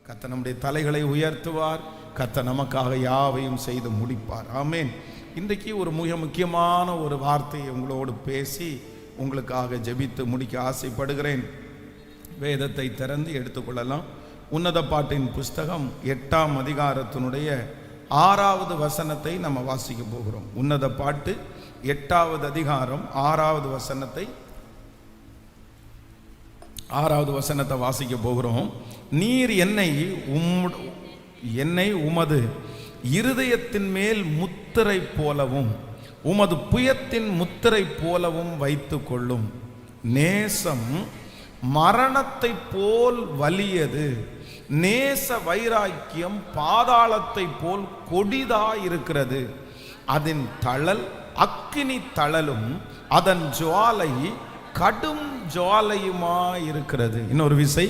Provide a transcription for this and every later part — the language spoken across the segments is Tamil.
கர்த்தர் நம்முடைய தலைகளை உயர்த்துவார். கர்த்தர் நமக்காக யாவையும் செய்து முடிப்பார். ஆமேன். இன்றைக்கு ஒரு மிக முக்கியமான ஒரு வார்த்தையை உங்களோடு பேசி உங்களுக்காக ஜெபித்து முடிக்க ஆசைப்படுகிறேன். வேதத்தை திறந்து எடுத்துக்கொள்ளலாம். உன்னத பாட்டின் புஸ்தகம் 8ஆம் அதிகாரத்தினுடைய 6வது வசனத்தை நம்ம வாசிக்க போகிறோம். உன்னத பாட்டு 8வது அதிகாரம் 6வது வசனத்தை வாசிக்க போகிறோம். நீர் என்னை உமது இருதயத்தின் மேல் முத்திரை போலவும் உமது புயத்தின் முத்திரை போலவும் வைத்து கொள்ளும். நேசம் மரணத்தை போல் வலியது, நேச வைராக்கியம் பாதாளத்தை போல் கொடிதாயிருக்கிறது. அதன் தழல் அக்கினி தழலும் அதன் ஜுவாலை கடும் ஜுவாலையுமாயிருக்கிறது. இன்னொரு விசை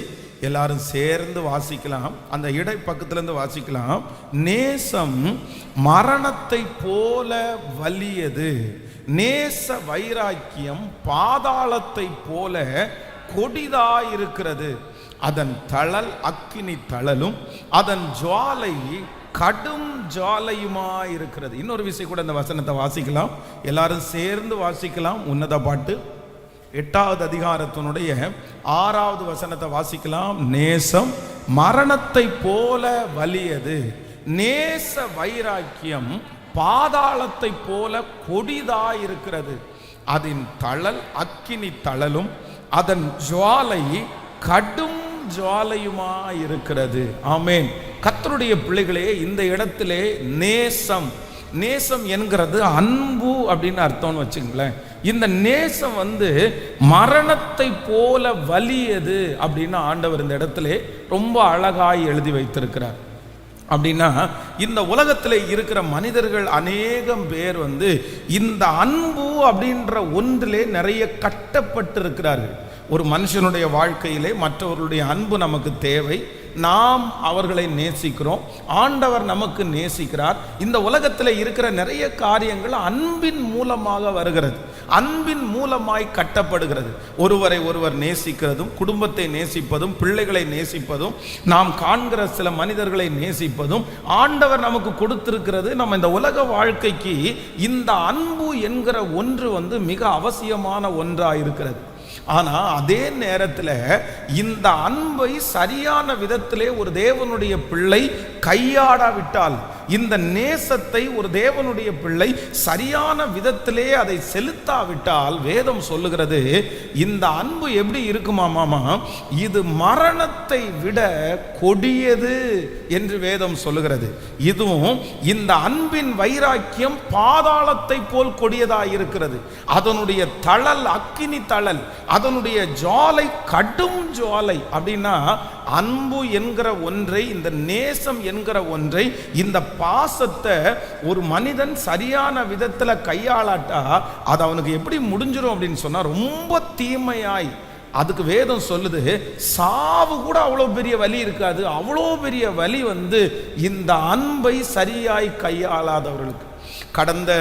எல்லாரும் சேர்ந்து வாசிக்கலாம். அந்த இடை பக்கத்திலிருந்து வாசிக்கலாம். நேசம் மரணத்தை போல வலியது, நேச வைராக்கியம் பாதாளத்தை போல கொடிதாயிருக்கிறது. அதன் தழல் அக்கினி தழலும் அதன் ஜுவாலை கடும் ஜுவாலையுமாயிருக்கிறது. இன்னொரு விஷயம் கூட இந்த வசனத்தை வாசிக்கலாம். எல்லாரும் சேர்ந்து வாசிக்கலாம். உன்னத பாட்டு 8வது அதிகாரத்தினுடைய 6வது வசனத்தை வாசிக்கலாம். நேசம் மரணத்தை போல வலியது, நேச வைராக்கியம் பாதாளத்தை போல கொடிதாயிருக்கிறது. அதன் தழல் அக்கினி தழலும் அதன் ஜுவாலை கடும் ஜுவாலையுமாயிருக்கிறது. ஆமேன். கர்த்தருடைய பிள்ளைகளே, இந்த இடத்திலே நேசம் என்கிறது அன்பு அப்படின்னு அர்த்தம்னு வச்சுங்களேன். இந்த நேசம் மரணத்தை போல வலியது அப்படின்னு ஆண்டவர் இந்த இடத்துல ரொம்ப அழகாய் எழுதி வைத்திருக்கிறார். அப்படின்னா இந்த உலகத்தில் இருக்கிற மனிதர்கள் அநேகம் பேர் இந்த அன்பு அப்படின்ற ஒன்றிலே நிறைய கட்டப்பட்டிருக்கிறார்கள். ஒரு மனுஷனுடைய வாழ்க்கையிலே மற்றவர்களுடைய அன்பு நமக்கு தேவை. நாம் அவர்களை நேசிக்கிறோம், ஆண்டவர் நமக்கு நேசிக்கிறார். இந்த உலகத்தில் இருக்கிற நிறைய காரியங்கள் அன்பின் மூலமாக வருகிறது, அன்பின் மூலமாய் கட்டப்படுகிறது. ஒருவரை ஒருவர் நேசிக்கிறதும், குடும்பத்தை நேசிப்பதும், பிள்ளைகளை நேசிப்பதும், நாம் காண்கிற சில மனிதர்களை நேசிப்பதும் ஆண்டவர் நமக்கு கொடுத்திருக்கிறது. நம்ம இந்த உலக வாழ்க்கைக்கு இந்த அன்பு என்கிற ஒன்று மிக அவசியமான ஒன்றாக இருக்கிறது. ஆனால் அதே நேரத்தில் இந்த அன்பை சரியான விதத்திலே ஒரு தேவனுடைய பிள்ளை கையாடாவிட்டால், இந்த நேசத்தை ஒரு தேவனுடைய பிள்ளை சரியான விதத்திலே அதை செலுத்தாவிட்டால், வேதம் சொல்லுகிறது இந்த அன்பு எப்படி இருக்குமாமா, இது மரணத்தை விட கொடியது என்று வேதம் சொல்லுகிறது. இதுவும் இந்த அன்பின் வைராக்கியம் பாதாளத்தை போல் கொடியதாக இருக்கிறது. அதனுடைய தழல் அக்கினி தழல், அதனுடைய ஜுவாலை கடும் ஜுவாலை. அப்படின்னா அன்பு என்கிற ஒன்றை, இந்த நேசம் என்கிற ஒன்றை, இந்த பாசத்தை ஒரு மனிதன் சரியான விதத்தில் கையாளாட்டா அது அவனுக்கு எப்படி முடிஞ்சிடும் அப்படின்னு சொன்னா ரொம்ப தீமையாய். அதுக்கு வேதம் சொல்லுது, சாவு கூட அவ்வளோ பெரிய வலி இருக்காது. அவ்வளோ பெரிய வலி இந்த அன்பை சரியாய் கையாளாதவர்களுக்கு. கடந்த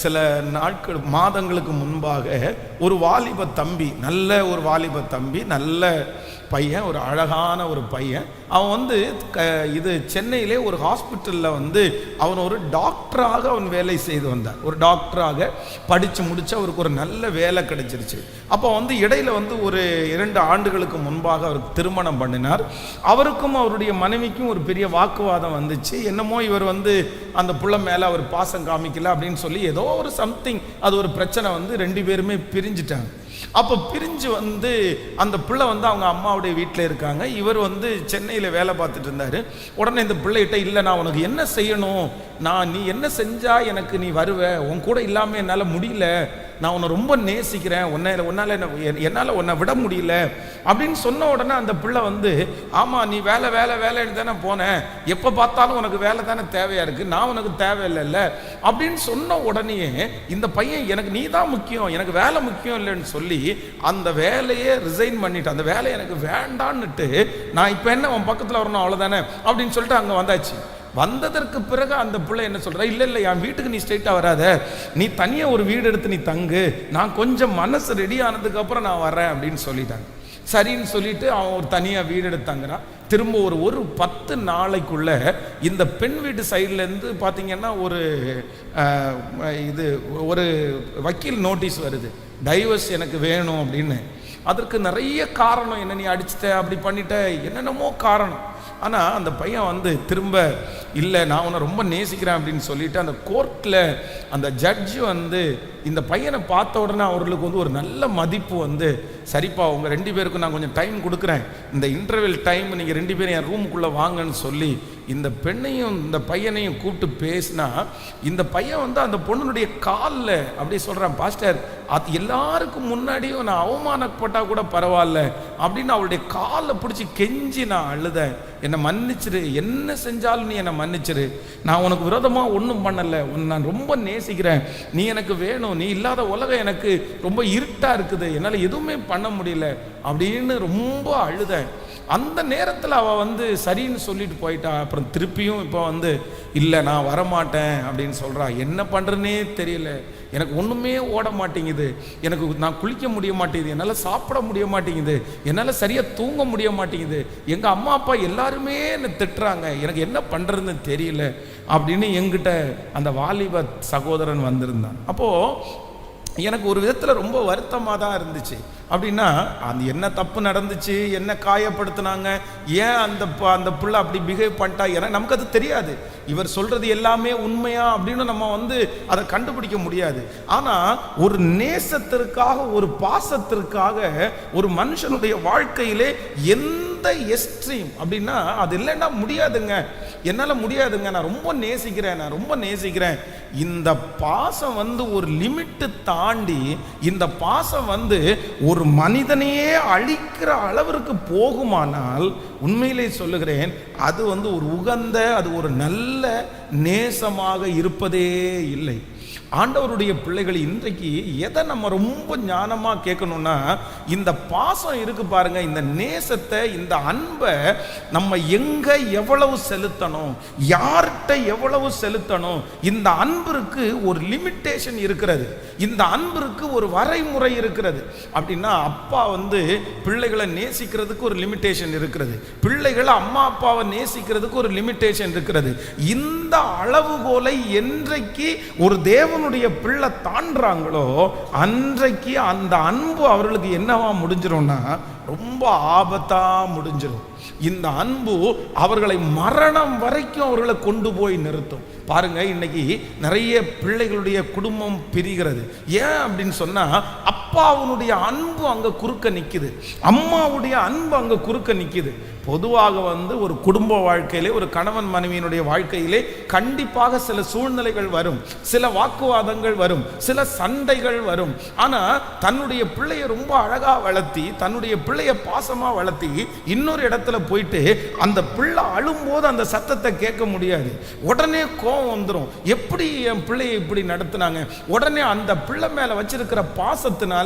சில நாட்கள் மாதங்களுக்கு முன்பாக ஒரு வாலிப தம்பி, நல்ல ஒரு வாலிப தம்பி, நல்ல பையன், ஒரு அழகான ஒரு பையன். அவன் இது சென்னையிலே ஒரு ஹாஸ்பிட்டலில் அவன் ஒரு டாக்டராக அவன் வேலை செய்து வந்தார். ஒரு டாக்டராக படித்து முடித்து அவருக்கு ஒரு நல்ல வேலை கிடைச்சிருச்சு. அப்போ இடையில ஒரு 2 ஆண்டுகளுக்கு முன்பாக அவருக்கு திருமணம் பண்ணினார். அவருக்கும் அவருடைய மனைவிக்கும் ஒரு பெரிய வாக்குவாதம் வந்துச்சு. என்னமோ இவர் அந்த புள்ள மேலே அவர் பாசம் காமிக்கல அப்படின்னு சொல்லி ஏதோ ஒரு சம்திங், அது ஒரு பிரச்சனை 2 பேருமே பிரிஞ்சுட்டாங்க. அப்போ பிரிஞ்சு அந்த பிள்ளை அவங்க அம்மாவுடைய வீட்டில் இருக்காங்க. இவர் சென்னையில் வேலை பார்த்துட்டு இருந்தார். உடனே இந்த பிள்ளைகிட்ட, இல்லை நான் உனக்கு என்ன செய்யணும், நீ என்ன செஞ்சா எனக்கு நீ வருவ, உன் கூட இல்லாமல் என்னால் முடியல, நான் உன்னை ரொம்ப நேசிக்கிறேன், என்னால் உன்னை விட முடியல அப்படின்னு சொன்ன உடனே அந்த பிள்ளை ஆமாம் நீ வேலைன்னு தானே போனேன், எப்போ பார்த்தாலும் உனக்கு வேலை தானே தேவையாக இருக்குது, நான் உனக்கு தேவையில்லைல்ல அப்படின்னு சொன்ன உடனே இந்த பையன், எனக்கு நீ தான் முக்கியம், எனக்கு வேலை முக்கியம் இல்லைன்னு சொல்லி அந்த வேலையே ரிசைன் பண்ணிட்டு, அந்த வேலையை எனக்கு வேண்டான்னுட்டு, நான் இப்போ என்ன உன் பக்கத்தில் வரணும் அவ்வளோதானே அப்படின்னு சொல்லிட்டு அங்கே வந்தாச்சு. வந்ததற்கு பிறகு அந்த பிள்ளை என்ன சொல்ற, இல்லை என் வீட்டுக்கு நீ ஸ்ட்ரெயிட்டா வராத, நீ தனியாக ஒரு வீடு எடுத்து நீ தங்கு, நான் கொஞ்சம் மனசு ரெடி ஆனதுக்கு அப்புறம் நான் வரேன் அப்படின்னு சொல்லிட்டாங்க. சரின்னு சொல்லிட்டு அவன் ஒரு தனியாக வீடு எடுத்தாங்கிறான். திரும்ப ஒரு 10 நாளைக்குள்ள இந்த பெண் வீட்டு சைட்லேருந்து பார்த்தீங்கன்னா ஒரு வக்கீல் நோட்டீஸ் வருது, டைவர்ஸ் எனக்கு வேணும் அப்படின்னு. அதற்கு நிறைய காரணம், என்ன நீ அடிச்சிட்ட, அப்படி பண்ணிட்ட, என்னென்னமோ காரணம். ஆனால் அந்த பையன் திரும்ப இல்லை நான் உன்னை ரொம்ப நேசிக்கிறேன் அப்படின்னு சொல்லிட்டு அந்த கோர்ட்டில் அந்த ஜட்ஜு இந்த பையனை பார்த்த உடனே அவர்களுக்கு ஒரு நல்ல மதிப்பு சரிப்பா உங்கள் 2 பேருக்கும் நான் கொஞ்சம் டைம் கொடுக்குறேன், இந்த இன்டர்வெல் டைம் நீங்கள் 2 பேரும் என் ரூமுக்குள்ளே வாங்கன்னு சொல்லி இந்த பெண்ணையும் இந்த பையனையும் கூப்பிட்டு பேசினா, இந்த பையன் அந்த பொண்ணுடைய காலில் அப்படியே சொல்கிறான், பாஸ்டர் அது எல்லாருக்கும் முன்னாடியும் நான் அவமானப்பட்டால் கூட பரவாயில்ல அப்படின்னு அவளுடைய காலில் பிடிச்சி கெஞ்சி நான் அழுதேன், என்னை மன்னிச்சிரு, என்ன செஞ்சாலும் நீ என்னை மன்னிச்சிரு, நான் உனக்கு விரோதமாக ஒன்றும் பண்ணலை, நான் ரொம்ப நேசிக்கிறேன், நீ எனக்கு வேணும், நீ இல்லாத உலகம் எனக்கு ரொம்ப இருட்டாக இருக்குது, என்னால் எதுவுமே பண்ண முடியல அப்படின்னு ரொம்ப அழுதேன். அந்த நேரத்தில் அவள் சரின்னு சொல்லிட்டு போயிட்டா. அப்புறம் திருப்பியும் இப்போ இல்லை நான் வரமாட்டேன் அப்படின்னு சொல்கிறா. என்ன பண்ணுறேன்னே தெரியல, எனக்கு ஒன்றுமே ஓட மாட்டேங்குது, நான் குளிக்க முடிய மாட்டேங்குது, என்னால் சாப்பிட முடிய மாட்டேங்குது, என்னால் சரியாக தூங்க முடிய மாட்டேங்குது, எங்கள் அம்மா அப்பா எல்லாருமே என்னை திட்டுறாங்க, எனக்கு என்ன பண்ணுறதுன்னு தெரியல அப்படின்னு என்கிட்ட அந்த வாலிப சகோதரன் வந்திருந்தான். அப்போது எனக்கு ஒரு விதத்தில் ரொம்ப வருத்தமாக தான் இருந்துச்சு. அப்படின்னா என்ன தப்பு நடந்துச்சு, என்ன காயப்படுத்தினாங்க, ஏன் அந்த பிள்ளை அப்படி பிஹேவ் பண்ணிட்டா, ஏன்னா நமக்கு அது தெரியாது. இவர் சொல்றது எல்லாமே உண்மையா அப்படின்னு நம்ம அதை கண்டுபிடிக்க முடியாது. ஆனால் ஒரு நேசத்திற்காக, ஒரு பாசத்திற்காக ஒரு மனுஷனுடைய வாழ்க்கையிலே எந்த எக்ஸ்ட்ரீம் அப்படின்னா அது இல்லைன்னா முடியாதுங்க, என்னால் முடியாதுங்க, நான் ரொம்ப நேசிக்கிறேன். இந்த பாசம் ஒரு லிமிட்டு தாண்டி இந்த பாசம் ஒரு மனிதனையே அழிக்கிற அளவிற்கு போகுமானால் உண்மையிலே சொல்லுகிறேன் அது ஒரு உகந்த, அது ஒரு நல்ல நேசமாக இருப்பதே இல்லை. ஆண்டவருடைய பிள்ளைகள் இன்றைக்கு எதை நம்ம ரொம்ப ஞானமாக கேட்கணும்னா, இந்த பாசம் இருக்கு பாருங்க, இந்த நேசத்தை, இந்த அன்பை நம்ம எங்க எவ்வளவு செலுத்தணும், யார்கிட்ட எவ்வளவு செலுத்தணும், இந்த அன்பிற்கு ஒரு லிமிட்டேஷன் இருக்கிறது, இந்த அன்பிற்கு ஒரு வரைமுறை இருக்கிறது. அப்படின்னா அப்பா பிள்ளைகளை நேசிக்கிறதுக்கு ஒரு லிமிட்டேஷன் இருக்கிறது, பிள்ளைகளை அம்மா அப்பாவை நேசிக்கிறதுக்கு ஒரு லிமிட்டேஷன் இருக்கிறது. இந்த அளவுகோலை என்றைக்கு ஒரு தேவனுடைய பிள்ளை தாண்டாங்களோ அன்றைக்கு அந்த அன்பு அவர்களுக்கு என்னவா முடிஞ்சிரும்னா ரொம்ப ஆபத்தா முடிஞ்சிடும். இந்த அன்பு அவர்களை மரணம் வரைக்கும் அவர்களை கொண்டு போய் நிறுத்தும். பாருங்க, இன்னைக்கு நிறைய பிள்ளைகளுடைய குடும்பம் பிரிகிறது. ஏன் அப்படின்னு சொன்னா, அப்பாவுடைய அன்பு அங்க குறுக்க நிக்குது, அம்மாவுடைய அன்பு அங்க குறுக்க நிக்குது. பொதுவாக ஒரு குடும்ப வாழ்க்கையிலே, ஒரு கணவன் மனைவியினுடைய வாழ்க்கையிலே கண்டிப்பாக சில சூழ்நிலைகள் வரும், சில வாக்குவாதங்கள் வரும், சில சண்டைகள் வரும். ஆனா தன்னுடைய பிள்ளையை ரொம்ப அழகா வளர்த்தி, தன்னுடைய பிள்ளைய பாசமா வளர்த்தி, இன்னொரு இடத்துல போயிட்டு அந்த பிள்ளை அழும்போது அந்த சத்தத்தை கேட்க முடியாது. உடனே கோபம் வந்துடும், எப்படி என் பிள்ளையை இப்படி நடத்தினாங்க. உடனே அந்த பிள்ளை மேல வச்சிருக்கிற பாசத்தினால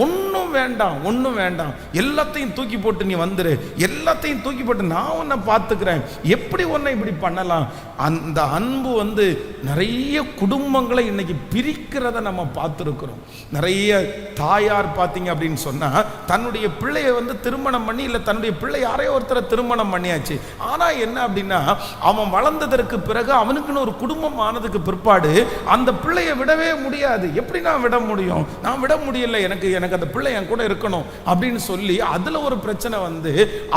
ஒன்றும் வேண்டாம், எல்லாத்தையும் தூக்கி போட்டு நீ வந்துரு, எல்லாத்தையும் தூக்கி போட்டு நான் உன்னை பார்த்துக்கிறேன், எப்படி உன்னை இப்படி பண்ணலாம். அந்த அன்பு நிறைய குடும்பங்களை இன்னைக்கு பிரிக்கிறத நம்ம பார்த்துருக்கிறோம். நிறைய தாயார் பார்த்தீங்க அப்படின்னு சொன்னா, தன்னுடைய பிள்ளையை திருமணம் பண்ணி, இல்லை தன்னுடைய பிள்ளை யாரையோ ஒருத்தரை திருமணம் பண்ணியாச்சு. ஆனா என்ன அப்படின்னா, அவன் வளர்ந்ததற்கு பிறகு அவனுக்குன்னு ஒரு குடும்பம் ஆனதுக்கு பிற்பாடு அந்த பிள்ளையை விடவே முடியாது. எப்படி நான் விட முடியும், நான் விட முடியல, எனக்கு அந்த பிள்ளை என் கூட இருக்கணும் அப்படின்னு சொல்லி அதுல ஒரு பிரச்சனை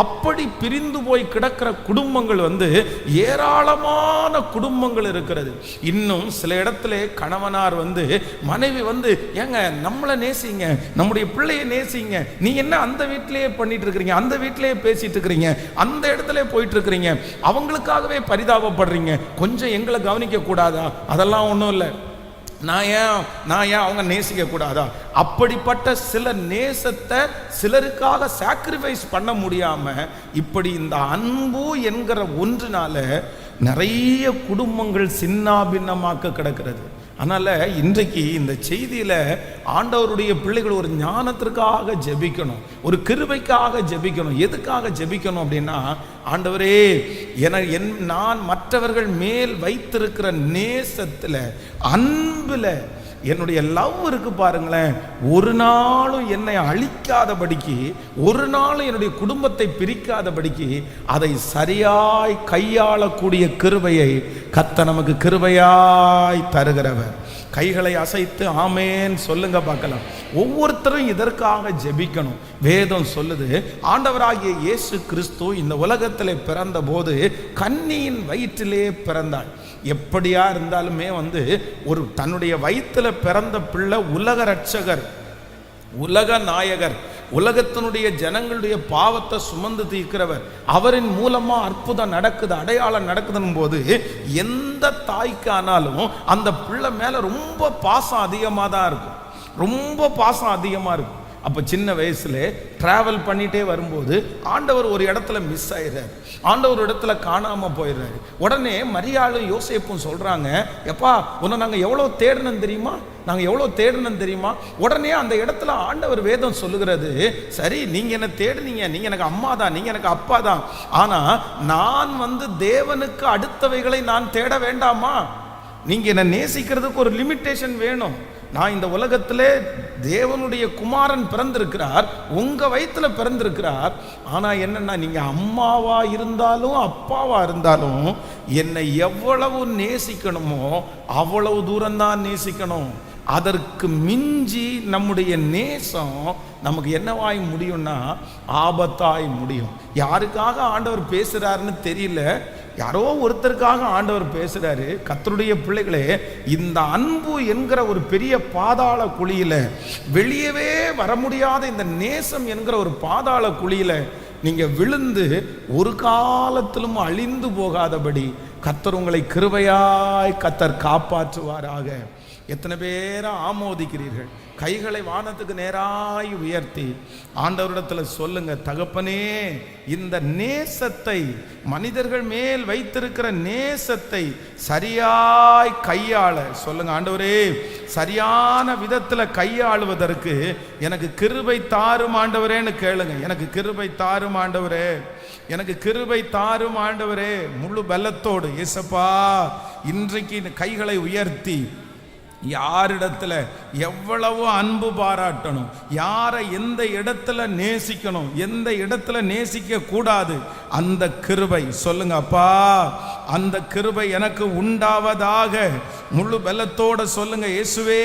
அப்படி பிரிந்து போய் கிடக்கிற குடும்பங்கள் ஏராளமான குடும்பங்கள் இருக்கிறது. இன்னும் சில இடத்துல கணவனார் மனைவி ஏங்க நம்மளை நேசிங்க, நம்முடைய பிள்ளையை நேசிங்க, நீ என்ன அந்த வீட்டிலேயே பண்ணிட்டு இருக்கிறீங்க, அந்த வீட்டிலேயே பேசிட்டு இருக்கிறீங்க, அந்த இடத்துல போயிட்டு இருக்கிறீங்க, அவங்களுக்காகவே பரிதாபப்படுறீங்க, கொஞ்சம் எங்களை கவனிக்க கூடாதா? அதெல்லாம் ஒன்றும் இல்லை, நான் ஏன் அவங்க நேசிக்க கூடாதா? அப்படிப்பட்ட சில நேசத்தை சிலருக்காக சாக்ரிஃபைஸ் பண்ண முடியாம இப்படி இந்த அன்பு என்கிற ஒன்றுனால நிறைய குடும்பங்கள் சின்னாபின்னமாக்க கிடக்கிறது. அதனால இன்றைக்கு இந்த செய்தியில ஆண்டவருடைய பிள்ளைகள் ஒரு ஞானத்திற்காக ஜெபிக்கணும், ஒரு கிருபைக்காக ஜெபிக்கணும். எதுக்காக ஜெபிக்கணும் அப்படின்னா, ஆண்டவரே நான் மற்றவர்கள் மேல் வைத்திருக்கிற நேசத்துல, அன்புல என்னுடைய லவ் இருக்கு பாருங்களேன், ஒரு நாளும் என்னை அழிக்காதபடிக்கு, ஒரு நாளும் என்னுடைய குடும்பத்தை பிரிக்காதபடிக்கு அதை சரியாய் கையாளக்கூடிய கிருபையை கர்த்தர் நமக்கு கிருபையாய் தருகிறவர். கைகளை அசைத்து ஆமேன் சொல்லுங்க பார்க்கலாம். ஒவ்வொருத்தரும் இதற்காக ஜெபிக்கணும். வேதம் சொல்லுது, ஆண்டவராகிய இயேசு கிறிஸ்து இந்த உலகத்திலே பிறந்த போது கன்னியின் வயிற்றிலே பிறந்தாள். எப்படியா இருந்தாலுமே ஒரு தன்னுடைய வயிற்றுல பிறந்த பிள்ளை உலக ரட்சகர், உலக நாயகர், உலகத்தினுடைய ஜனங்களுடைய பாவத்தை சுமந்து தீர்க்கிறவர், அவரின் மூலமா அற்புதம் நடக்குது, அடையாளம் நடக்குதுன்னு போது எந்த தாய்க்கு ஆனாலும் அந்த பிள்ளை மேல ரொம்ப பாசம் அதிகமாக தான் இருக்கும், ரொம்ப பாசம் அதிகமாக இருக்கும். அப்போ சின்ன வயசுல டிராவல் பண்ணிட்டே வரும்போது ஆண்டவர் ஒரு இடத்துல மிஸ் ஆயிடுறாரு, ஆண்டவர் ஒரு இடத்துல காணாமல் போயிடுறாரு. உடனே மரியாளும் யோசேப்பும் சொல்றாங்க, எப்பா உன்னை நாங்கள் எவ்வளோ தேடணும் தெரியுமா, நாங்கள் எவ்வளோ தேடணும் தெரியுமா. உடனே அந்த இடத்துல ஆண்டவர் வேதம் சொல்லுகிறது, சரி நீங்கள் என்ன தேடுனீங்க, நீங்கள் எனக்கு அம்மா தான், நீங்கள் எனக்கு அப்பா தான், ஆனால் நான் தேவனுக்கு அடுத்தவைகளை நான் தேட வேண்டாமா? நீங்கள் என்னை நேசிக்கிறதுக்கு ஒரு லிமிட்டேஷன் வேணும். நான் இந்த உலகத்திலே தேவனுடைய குமாரன் பிறந்திருக்கிறார், உங்க வயிற்றுல பிறந்திருக்கிறார். ஆனா என்னன்னா, நீங்க அம்மாவா இருந்தாலும் அப்பாவா இருந்தாலும் என்னை எவ்வளவு நேசிக்கணுமோ அவ்வளவு தூரம் தான் நேசிக்கணும். அதற்கு மிஞ்சி நம்முடைய நேசம் நமக்கு என்னவாய் முடியும்னா ஆபத்தாய் முடியும். யாருக்காக ஆண்டவர் பேசுறாருன்னு தெரியல, யாரோ ஒருத்தருக்காக ஆண்டவர் பேசுறாரு. கர்த்தருடைய பிள்ளைகளே, இந்த அன்பு என்கிற ஒரு பெரிய பாதாள குழியில, வெளியவே வர முடியாத இந்த நேசம் என்கிற ஒரு பாதாள குழியில நீங்க விழுந்து ஒரு காலத்திலும் அழிந்து போகாதபடி கர்த்தர் உங்களை கிருபையாய் கர்த்தர் காப்பாற்றுவாராக. எத்தனை பேரை ஆமோதிக்கிறீர்கள்? கைகளை வானத்துக்கு நேராய் உயர்த்தி ஆண்டவரிடத்துல சொல்லுங்க, தகப்பனே இந்த நேசத்தை, மனிதர்கள் மேல் வைத்திருக்கிற நேசத்தை சரியாய் கையாள சொல்லுங்க. ஆண்டவரே, சரியான விதத்துல கையாளுவதற்கு எனக்கு கிருபை தாரும் ஆண்டவரேன்னு கேளுங்க. எனக்கு கிருபை தாரும் ஆண்டவரே, எனக்கு கிருபை தாரும் ஆண்டவரே. முழு பலத்தோடு இயேசப்பா இன்றைக்கு கைகளை உயர்த்தி யாரிடத்துல எவ்வளவு அன்பு பாராட்டணும், யாரை எந்த இடத்துல நேசிக்கணும், எந்த இடத்துல நேசிக்க கூடாது, அந்த கிருபை சொல்லுங்க அப்பா, அந்த கிருபை எனக்கு உண்டாவதாக. முழு பலத்தோட சொல்லுங்க, இயேசுவே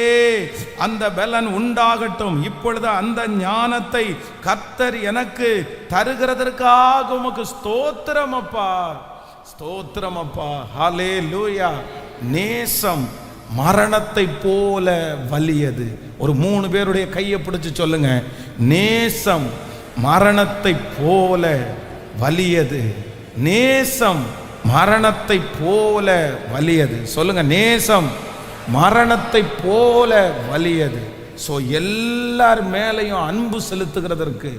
அந்த பலன் உண்டாகட்டும். இப்பொழுது அந்த ஞானத்தை கர்த்தர் எனக்கு தருகிறதற்காக உமக்கு ஸ்தோத்திரம் அப்பா, ஸ்தோத்திரம் அப்பா. ஹல்லேலூயா. நேசம் மரணத்தை போல வலியது. ஒரு 3 பேருடைய கையை பிடிச்சு சொல்லுங்க, நேசம் மரணத்தை போல வலியது. நேசம் மரணத்தை போல வலியது. சொல்லுங்க, நேசம் மரணத்தை போல வலியது. ஸோ எல்லார் மேலையும் அன்பு செலுத்துகிறதற்கு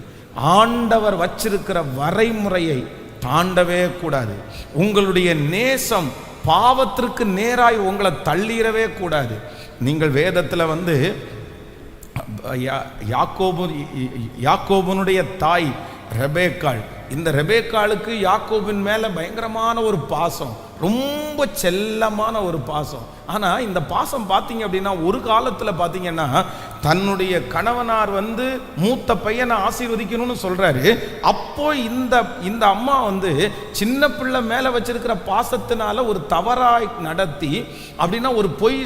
ஆண்டவர் வச்சிருக்கிற வரைமுறையை தாண்டவே கூடாது. உங்களுடைய நேசம் பாவத்திற்கு நேராய் உங்களை தள்ளிடவே கூடாது. நீங்கள் வேதத்தில் யாக்கோபனுடைய தாய் ரெபேக்காள், இந்த ரெபேக்காளுக்கு யாக்கோபின் மேல பயங்கரமான ஒரு பாசம், ரொம்ப செல்லமான ஒரு பாசம். ஆனால் இந்த பாசம் பார்த்தீங்க அப்படின்னா, ஒரு காலத்தில் பார்த்தீங்கன்னா தன்னுடைய கணவனார் மூத்த பையனை ஆசீர்வதிக்கணும்னு சொல்றாரு. அப்போ இந்த அம்மா சின்ன பிள்ளை மேலே வச்சிருக்கிற பாசத்தினால ஒரு தவறாய் நடத்தி அப்படின்னா ஒரு பொய்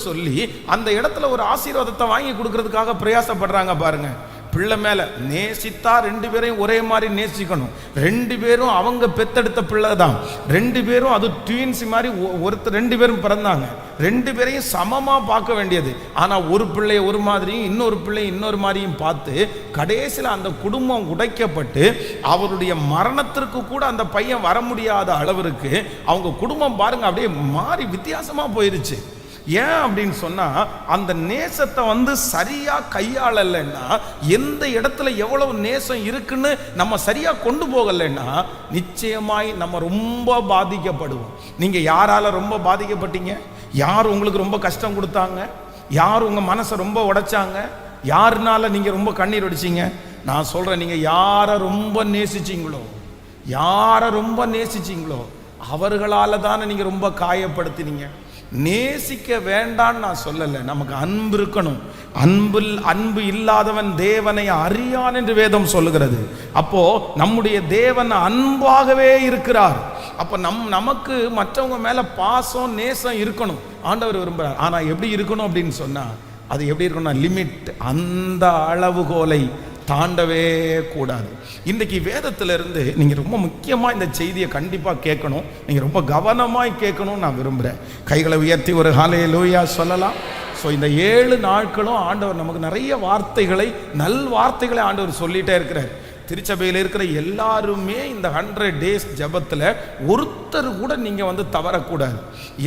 சொல்லி அந்த இடத்துல ஒரு ஆசீர்வாதத்தை வாங்கி கொடுக்கறதுக்காக பிரயாசப்படுறாங்க பாருங்க. பிள்ளை மேல நேசித்தா 2 பேரையும் ஒரே மாதிரி நேசிக்கணும். 2 பேரும் அவங்க பெத்தெடுத்த பிள்ளை தான், 2 பேரும் அது ட்வீன்ஸ் மாதிரி, ஒருத்தர் 2 பேரும் பிறந்தாங்க, 2 பேரையும் சமமா பார்க்க வேண்டியது. ஆனா ஒரு பிள்ளைய ஒரு மாதிரியும் இன்னொரு பிள்ளைய இன்னொரு மாதிரியும் பார்த்து கடைசியில் அந்த குடும்பம் உடைக்கப்பட்டு அவருடைய மரணத்திற்கு கூட அந்த பையன் வர முடியாத அளவிற்கு அவங்க குடும்பம் பாருங்க அப்படியே மாறி வித்தியாசமா போயிருச்சு. ஏன் அப்படின்னு சொன்னா, அந்த நேசத்தை சரியா கையாளலைன்னா, எந்த இடத்துல எவ்வளவு நேசம் இருக்குன்னு நம்ம சரியா கொண்டு போகலைன்னா நிச்சயமாய் நம்ம ரொம்ப பாதிக்கப்படுவோம். நீங்க யாரால ரொம்ப பாதிக்கப்பட்டீங்க? யார் உங்களுக்கு ரொம்ப கஷ்டம் கொடுத்தாங்க? யார் உங்க மனசை ரொம்ப உடைச்சாங்க? யாருனால நீங்க ரொம்ப கண்ணீர் அடிச்சீங்க? நான் சொல்றேன், நீங்க யாரை ரொம்ப நேசிச்சீங்களோ அவர்களால தானே நீங்க ரொம்ப காயப்படுத்தினீங்க. நேசிக்க வேண்டான்னு நான் சொல்லலை, நமக்கு அன்பு இருக்கணும். அன்பு இல்லாதவன் தேவனை அறியான் என்று வேதம் சொல்லுகிறது. அப்போ நம்முடைய தேவன் அன்பாகவே இருக்கிறார். அப்போ நமக்கு மற்றவங்க மேல பாசம் நேசம் இருக்கணும், ஆண்டவர் விரும்புகிறார். ஆனா எப்படி இருக்கணும் அப்படின்னு சொன்னா, அது எப்படி இருக்கணும்னா லிமிட், அந்த அளவுகோலை தாண்டவே கூடாது. இன்றைக்கு வேதத்திலிருந்து நீங்கள் ரொம்ப முக்கியமாக இந்த செய்தியை கண்டிப்பாக கேட்கணும், நீங்கள் ரொம்ப கவனமாய் கேட்கணும்னு நான் விரும்புகிறேன். கைகளை உயர்த்தி ஒரு ஹல்லேலூயா சொல்லலாம். ஸோ இந்த 7 நாட்களும் ஆண்டவர் நமக்கு நிறைய வார்த்தைகளை, நல் வார்த்தைகளை ஆண்டவர் சொல்லிகிட்டே இருக்கிறார். திருச்சபையில் இருக்கிற எல்லாருமே இந்த 100 days ஜபத்தில் ஒருத்தர் கூட நீங்கள் தவறக்கூடாது.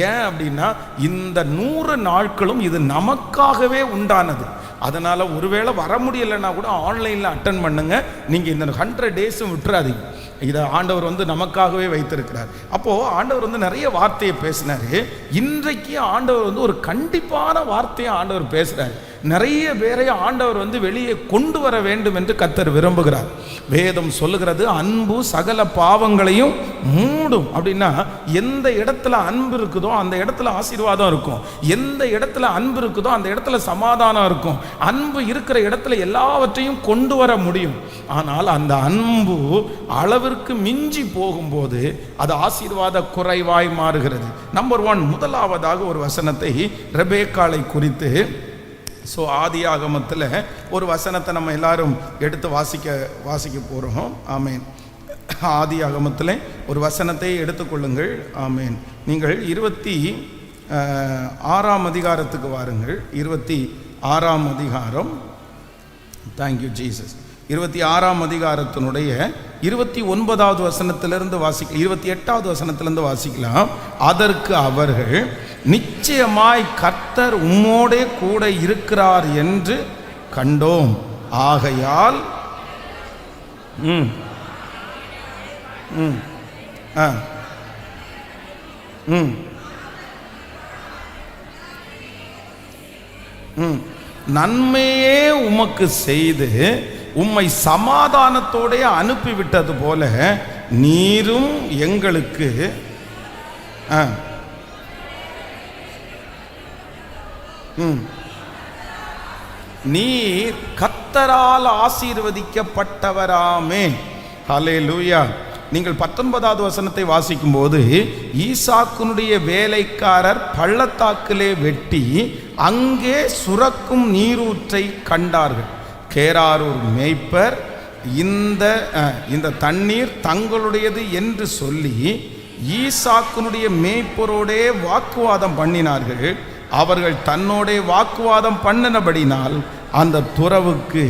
ஏன் அப்படின்னா இந்த 100 நாட்களும் இது நமக்காகவே உண்டானது. அதனால் ஒருவேளை வர முடியலைன்னா கூட ஆன்லைனில் அட்டன் பண்ணுங்க. நீங்கள் இந்த 100 days விட்டுறாதீங்க. இதை ஆண்டவர் நமக்காகவே வைத்திருக்கிறார். அப்போது ஆண்டவர் நிறைய வார்த்தையை பேசினார். இன்றைக்கு ஆண்டவர் ஒரு கண்டிப்பான வார்த்தையை ஆண்டவர் பேசுகிறார். நிறைய பேரை ஆண்டவர் வெளியே கொண்டு வர வேண்டும் என்று கர்த்தர் விரும்புகிறார். வேதம் சொல்லுகிறது, அன்பு சகல பாவங்களையும் மூடும். அப்படின்னா எந்த இடத்துல அன்பு இருக்குதோ அந்த இடத்துல ஆசீர்வாதம் இருக்கும், எந்த இடத்துல அன்பு இருக்குதோ அந்த இடத்துல சமாதானம் இருக்கும். அன்பு இருக்கிற இடத்துல எல்லாவற்றையும் கொண்டு வர முடியும். ஆனால் அந்த அன்பு அளவிற்கு மிஞ்சி போகும்போது அது ஆசீர்வாத குறைவாய் மாறுகிறது. நம்பர் 1, முதலாவதாக ஒரு வசனத்தை ரெபேக்காளை குறித்து, ஸோ ஆதியாகமத்தில் ஒரு வசனத்தை நம்ம எல்லாரும் எடுத்து வாசிக்க போகிறோம். ஆமேன். ஆதியாகமத்தில் ஒரு வசனத்தை எடுத்துக்கொள்ளுங்கள். ஆமேன். நீங்கள் 26ஆம் அதிகாரத்துக்கு வாருங்கள். 26ஆம் அதிகாரம். Thank you Jesus. 26ஆம் அதிகாரத்தினுடைய 29வது வசனத்திலிருந்து 28வது வசனத்திலிருந்து வாசிக்கலாம். அதற்கு அவர்கள், நிச்சயமாய் கர்த்தர் உம்மோடே கூட இருக்கிறார் என்று கண்டோம், ஆகையால் நன்மையே உமக்கு செய்து உம்மை சமாதானத்தோட அனுப்பிவிட்டது போல நீரும் எங்களுக்கு நீர் கர்த்தரால் ஆசீர்வதிக்கப்பட்டவராமே. ஹல்லேலூயா. நீங்கள் 19வது வசனத்தை வாசிக்கும் போது, ஈசாக்குனுடைய வேலைக்காரர் பள்ளத்தாக்கிலே வெட்டி அங்கே சுரக்கும் நீரூற்றை கண்டார்கள். கேராரூர் மேய்ப்பர் இந்த தண்ணீர் தங்களுடையது என்று சொல்லி ஈசாக்குனுடைய மேய்ப்பரோடே வாக்குவாதம் பண்ணினார்கள். அவர்கள் தன்னோடே வாக்குவாதம் பண்ணினபடினால் அந்த துறவுக்கு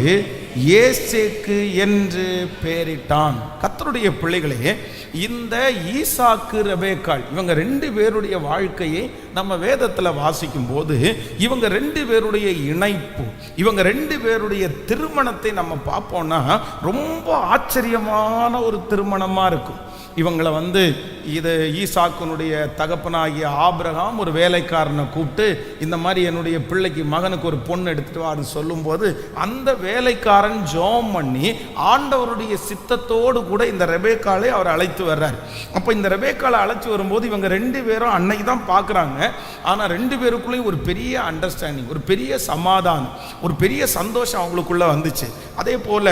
ஏசேக்கு என்று பெயரிட்டான். கர்த்தருடைய பிள்ளைகளே, இந்த ஈசாக்கு ரெபேக்காள் இவங்க 2 பேருடைய வாழ்க்கையை நம்ம வேதத்தில் வாசிக்கும் போது இவங்க 2 பேருடைய இணைப்பு, இவங்க 2 பேருடைய திருமணத்தை நம்ம பார்ப்போம்னா ரொம்ப ஆச்சரியமான ஒரு திருமணமாக இருக்கும். இவங்களை இது ஈசாக்குனுடைய தகப்பனாகிய ஆபிரகாம் ஒரு வேலைக்காரனை கூப்பிட்டு, இந்த மாதிரி என்னுடைய பிள்ளைக்கு மகனுக்கு ஒரு பொண்ணு எடுத்துட்டு வான்னு சொல்லும்போது அந்த வேலைக்காரன் ஜெபம் பண்ணி ஆண்டவருடைய சித்தத்தோடு கூட இந்த ரெபேக்காளை அவர் அழைத்து வர்றார். அப்போ இந்த ரெபேக்காளை அழைச்சி வரும்போது இவங்க 2 பேரும் அன்னைக்கு தான் பார்க்குறாங்க. ஆனால் 2 பேருக்குள்ளேயும் ஒரு பெரிய அண்டர்ஸ்டாண்டிங், ஒரு பெரிய சமாதானம், ஒரு பெரிய சந்தோஷம் அவங்களுக்குள்ள வந்துச்சு. அதே போல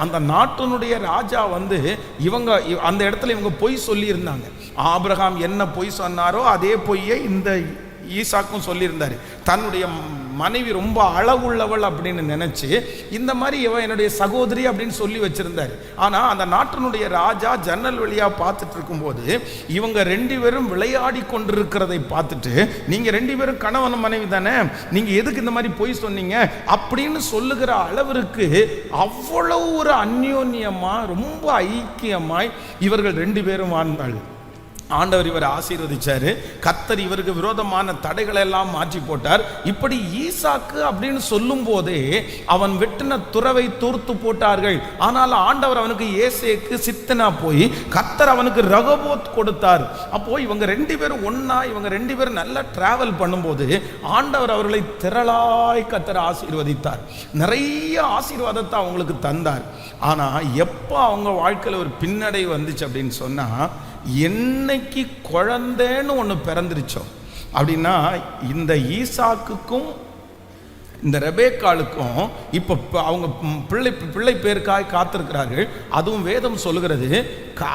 அந்த நாட்டினுடைய ராஜா இவங்க அந்த இடத்துல இவங்க பொய் சொல்லி இருந்தாங்க. ஆபிரகாம் என்ன பொய் சொன்னாரோ அதே பொய்யை இந்த ஈசாக்கும் சொல்லியிருந்தாரு. தன்னுடைய மனைவி ரொம்ப அழகுள்ளவள் அப்படின்னு நினைச்சு இந்த மாதிரி இவன் என்னுடைய சகோதரி அப்படின்னு சொல்லி வச்சிருந்தாரு. ஆனா அந்த நாட்டினுடைய ராஜா ஜன்னல் வழியா பார்த்துட்டு இருக்கும்போது இவங்க 2 பேரும் விளையாடி கொண்டிருக்கிறதை பார்த்துட்டு, நீங்க 2 பேரும் கணவன் மனைவி தானே, நீங்க எதுக்கு இந்த மாதிரி பொய் சொன்னீங்க அப்படின்னு சொல்லுகிற அளவிற்கு அவ்வளவு ஒரு அந்யோன்யமா ரொம்ப ஐக்கியமாய் இவர்கள் 2 பேரும் வாழ்ந்தார்கள். ஆண்டவர் இவரை ஆசீர்வதிச்சாரு. கர்த்தர் இவருக்கு விரோதமான தடைகளை எல்லாம் மாற்றி போட்டார். இப்படி ஈசாக்கு அப்படின்னு சொல்லும் போதே அவன் வெட்டின துறவை தூர்த்து போட்டார்கள். ஆனால் ஆண்டவர் அவனுக்கு ஏசேக்கு சித்தனா போய் கர்த்தர் அவனுக்கு ரகபோத் கொடுத்தார். அப்போ இவங்க 2 பேரும் ஒன்னா, இவங்க 2 பேரும் நல்லா டிராவல் பண்ணும்போது ஆண்டவர் அவர்களை திரளாய் கர்த்தர் ஆசீர்வதித்தார். நிறைய ஆசீர்வாதத்தை அவங்களுக்கு தந்தார். ஆனா எப்போ அவங்க வாழ்க்கையில் ஒரு பின்னடை வந்துச்சு அப்படின்னு சொன்னா, என்னைக்கு குழந்தைன்னு ஒன்று பிறந்துருச்சோ அப்படின்னா இந்த ஈசாக்குக்கும் இந்த ரெபேக்காளுக்கும் இப்போ அவங்க பிள்ளை பேருக்காக காத்திருக்கிறார்கள். அதுவும் வேதம் சொல்லுகிறது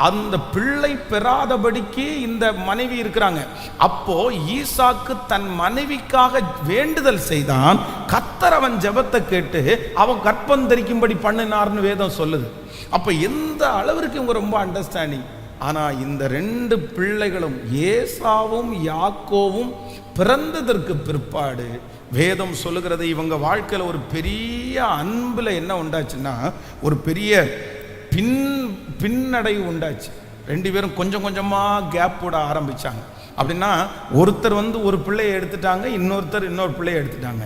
அந்த பிள்ளை பெறாதபடிக்கு இந்த மனைவி இருக்கிறாங்க. அப்போ ஈசாக்கு தன் மனைவிக்காக வேண்டுதல் செய்தான். கர்த்தர் அவன் ஜெபத்தை கேட்டு அவன் கர்ப்பம் தரிக்கும்படி பண்ணினார்னு வேதம் சொல்லுது. அப்போ எந்த அளவிற்கு இவங்க ரொம்ப அண்டர்ஸ்டாண்டிங். ஆனால் இந்த 2 பிள்ளைகளும் ஏசாவும் யாக்கோவும் பிறந்ததற்கு பிற்பாடு வேதம் சொல்லுகிறது இவங்க வாழ்க்கையில் ஒரு பெரிய அன்பில் என்ன உண்டாச்சுன்னா ஒரு பெரிய பின்னடைவு உண்டாச்சு. 2 பேரும் கொஞ்சம் கொஞ்சமாக கேப் போட ஆரம்பித்தாங்க. அப்படின்னா ஒருத்தர் ஒரு பிள்ளையை எடுத்துட்டாங்க, இன்னொருத்தர் இன்னொரு பிள்ளையை எடுத்துட்டாங்க.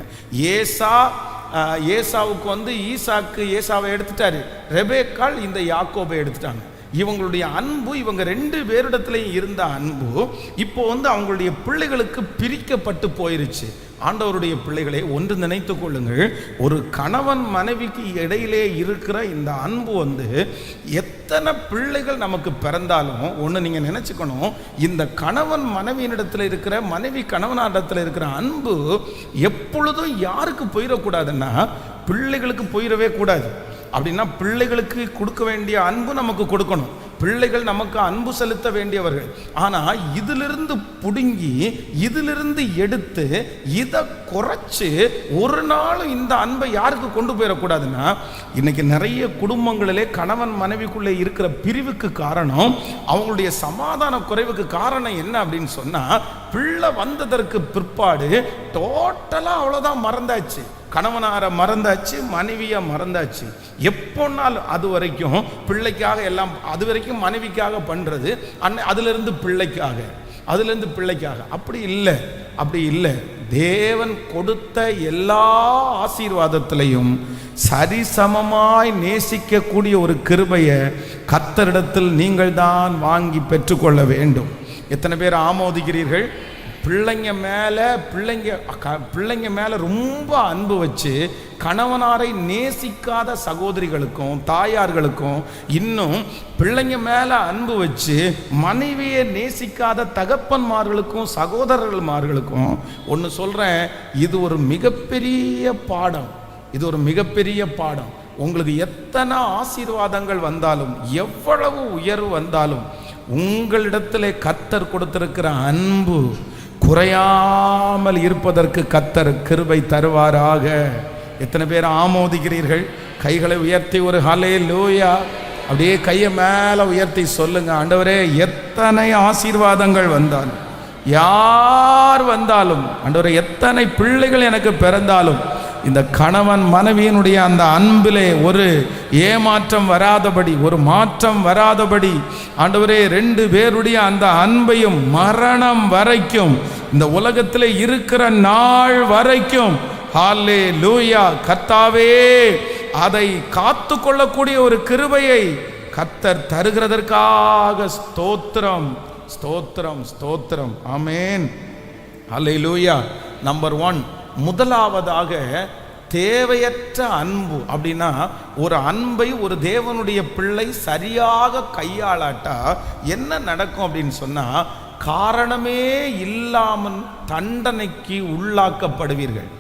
ஏசாவுக்கு ஈசாக்கு ஏசாவை எடுத்துட்டாரு, ரெபேக்காள் இந்த யாக்கோபை எடுத்துட்டாங்க. இவங்களுடைய அன்பு இவங்க 2 பேரிடத்துலையும் இருந்த அன்பு இப்போ அவங்களுடைய பிள்ளைகளுக்கு பிரிக்கப்பட்டு போயிருச்சு. ஆண்டவருடைய பிள்ளைகளை ஒன்று நினைத்து கொள்ளுங்கள், ஒரு கணவன் மனைவிக்கு இடையிலே இருக்கிற இந்த அன்பு எத்தனை பிள்ளைகள் நமக்கு பிறந்தாலும் ஒன்று நீங்கள் நினச்சிக்கணும், இந்த கணவன் மனைவியினிடத்தில் இருக்கிற மனைவி கணவனிடத்தில் இருக்கிற அன்பு எப்பொழுதும் யாருக்கு போயிடக்கூடாதுன்னா பிள்ளைகளுக்கு போயிடவே கூடாது. அப்படின்னா பிள்ளைகளுக்கு கொடுக்க வேண்டிய அன்பு நமக்கு கொடுக்கணும், பிள்ளைகள் நமக்கு அன்பு செலுத்த வேண்டியவர்கள். ஆனால் இதிலிருந்து பிடுங்கி இதிலிருந்து எடுத்து இதை குறைச்சி ஒரு நாளும் இந்த அன்பை யாருக்கு கொண்டு போயிடக்கூடாதுன்னா, இன்னைக்கு நிறைய குடும்பங்களிலே கணவன் மனைவிக்குள்ளே இருக்கிற பிரிவுக்கு காரணம், அவங்களுடைய சமாதான குறைவுக்கு காரணம் என்ன அப்படின்னு சொன்னால், பிள்ளை வந்ததற்கு பிற்பாடு டோட்டலாக அவ்வளோதான் மறந்தாச்சு. கணவனாரை மறந்தாச்சு, மனைவியை மறந்தாச்சு. எப்போனாலும் அது வரைக்கும் பிள்ளைக்காக எல்லாம், அது வரைக்கும் மனைவிக்காக பண்ணுறது, அதிலிருந்து பிள்ளைக்காக. அப்படி இல்லை. தேவன் கொடுத்த எல்லா ஆசீர்வாதத்திலையும் சரிசமமாய் நேசிக்கக்கூடிய ஒரு கிருபையை கர்த்தரிடத்தில் நீங்கள் தான் வாங்கி பெற்றுக்கொள்ள வேண்டும். எத்தனை பேர் ஆமோதிக்கிறீர்கள்? பிள்ளைங்க மேலே ரொம்ப அன்பு வச்சு கணவனாரை நேசிக்காத சகோதரிகளுக்கும் தாயார்களுக்கும், இன்னும் பிள்ளைங்க மேலே அன்பு வச்சு மனைவியை நேசிக்காத தகப்பன்மார்களுக்கும் சகோதரர்கள்மார்களுக்கும் ஒன்று சொல்கிறேன், இது ஒரு மிகப்பெரிய பாடம். உங்களுக்கு எத்தனை ஆசீர்வாதங்கள் வந்தாலும், எவ்வளவு உயர்வு வந்தாலும், உங்களிடத்தில் கர்த்தர் கொடுத்திருக்கிற அன்பு குறையாமல் இருப்பதற்கு கர்த்தர் கிருபை தருவாராக. எத்தனை பேர் ஆமோதிக்கிறீர்கள்? கைகளை உயர்த்தி ஒரு ஹல்லேலூயா, அப்படியே கையை மேலே உயர்த்தி சொல்லுங்க, ஆண்டவரே எத்தனை ஆசீர்வாதங்கள் வந்தாலும், யார் வந்தாலும், ஆண்டவரே எத்தனை பிள்ளைகள் எனக்கு பிறந்தாலும், இந்த கணவன் மனைவியினுடைய அந்த அன்பிலே ஒரு ஏமாற்றம் வராதபடி, ஒரு மாற்றம் வராதபடி, ஆண்டவரே 2 பேருடைய அந்த அன்பையும் மரணம் வரைக்கும், இந்த உலகத்தில் இருக்கிற நாள் வரைக்கும், ஹல்லேலூயா, கர்த்தாவே அதை காத்து கொள்ளக்கூடிய ஒரு கிருபையை கர்த்தர் தருகிறதற்காக ஸ்தோத்திரம். ஆமென், ஹல்லேலூயா. நம்பர் 1, முதலாவதாக தேவையற்ற அன்பு. அப்படின்னா ஒரு அன்பை ஒரு தேவனுடைய பிள்ளை சரியாக கையாளாட்டா என்ன நடக்கும் அப்படின்னு சொன்னால், காரணமே இல்லாமல் தண்டனைக்கு உள்ளாக்கப்படுவீர்கள்.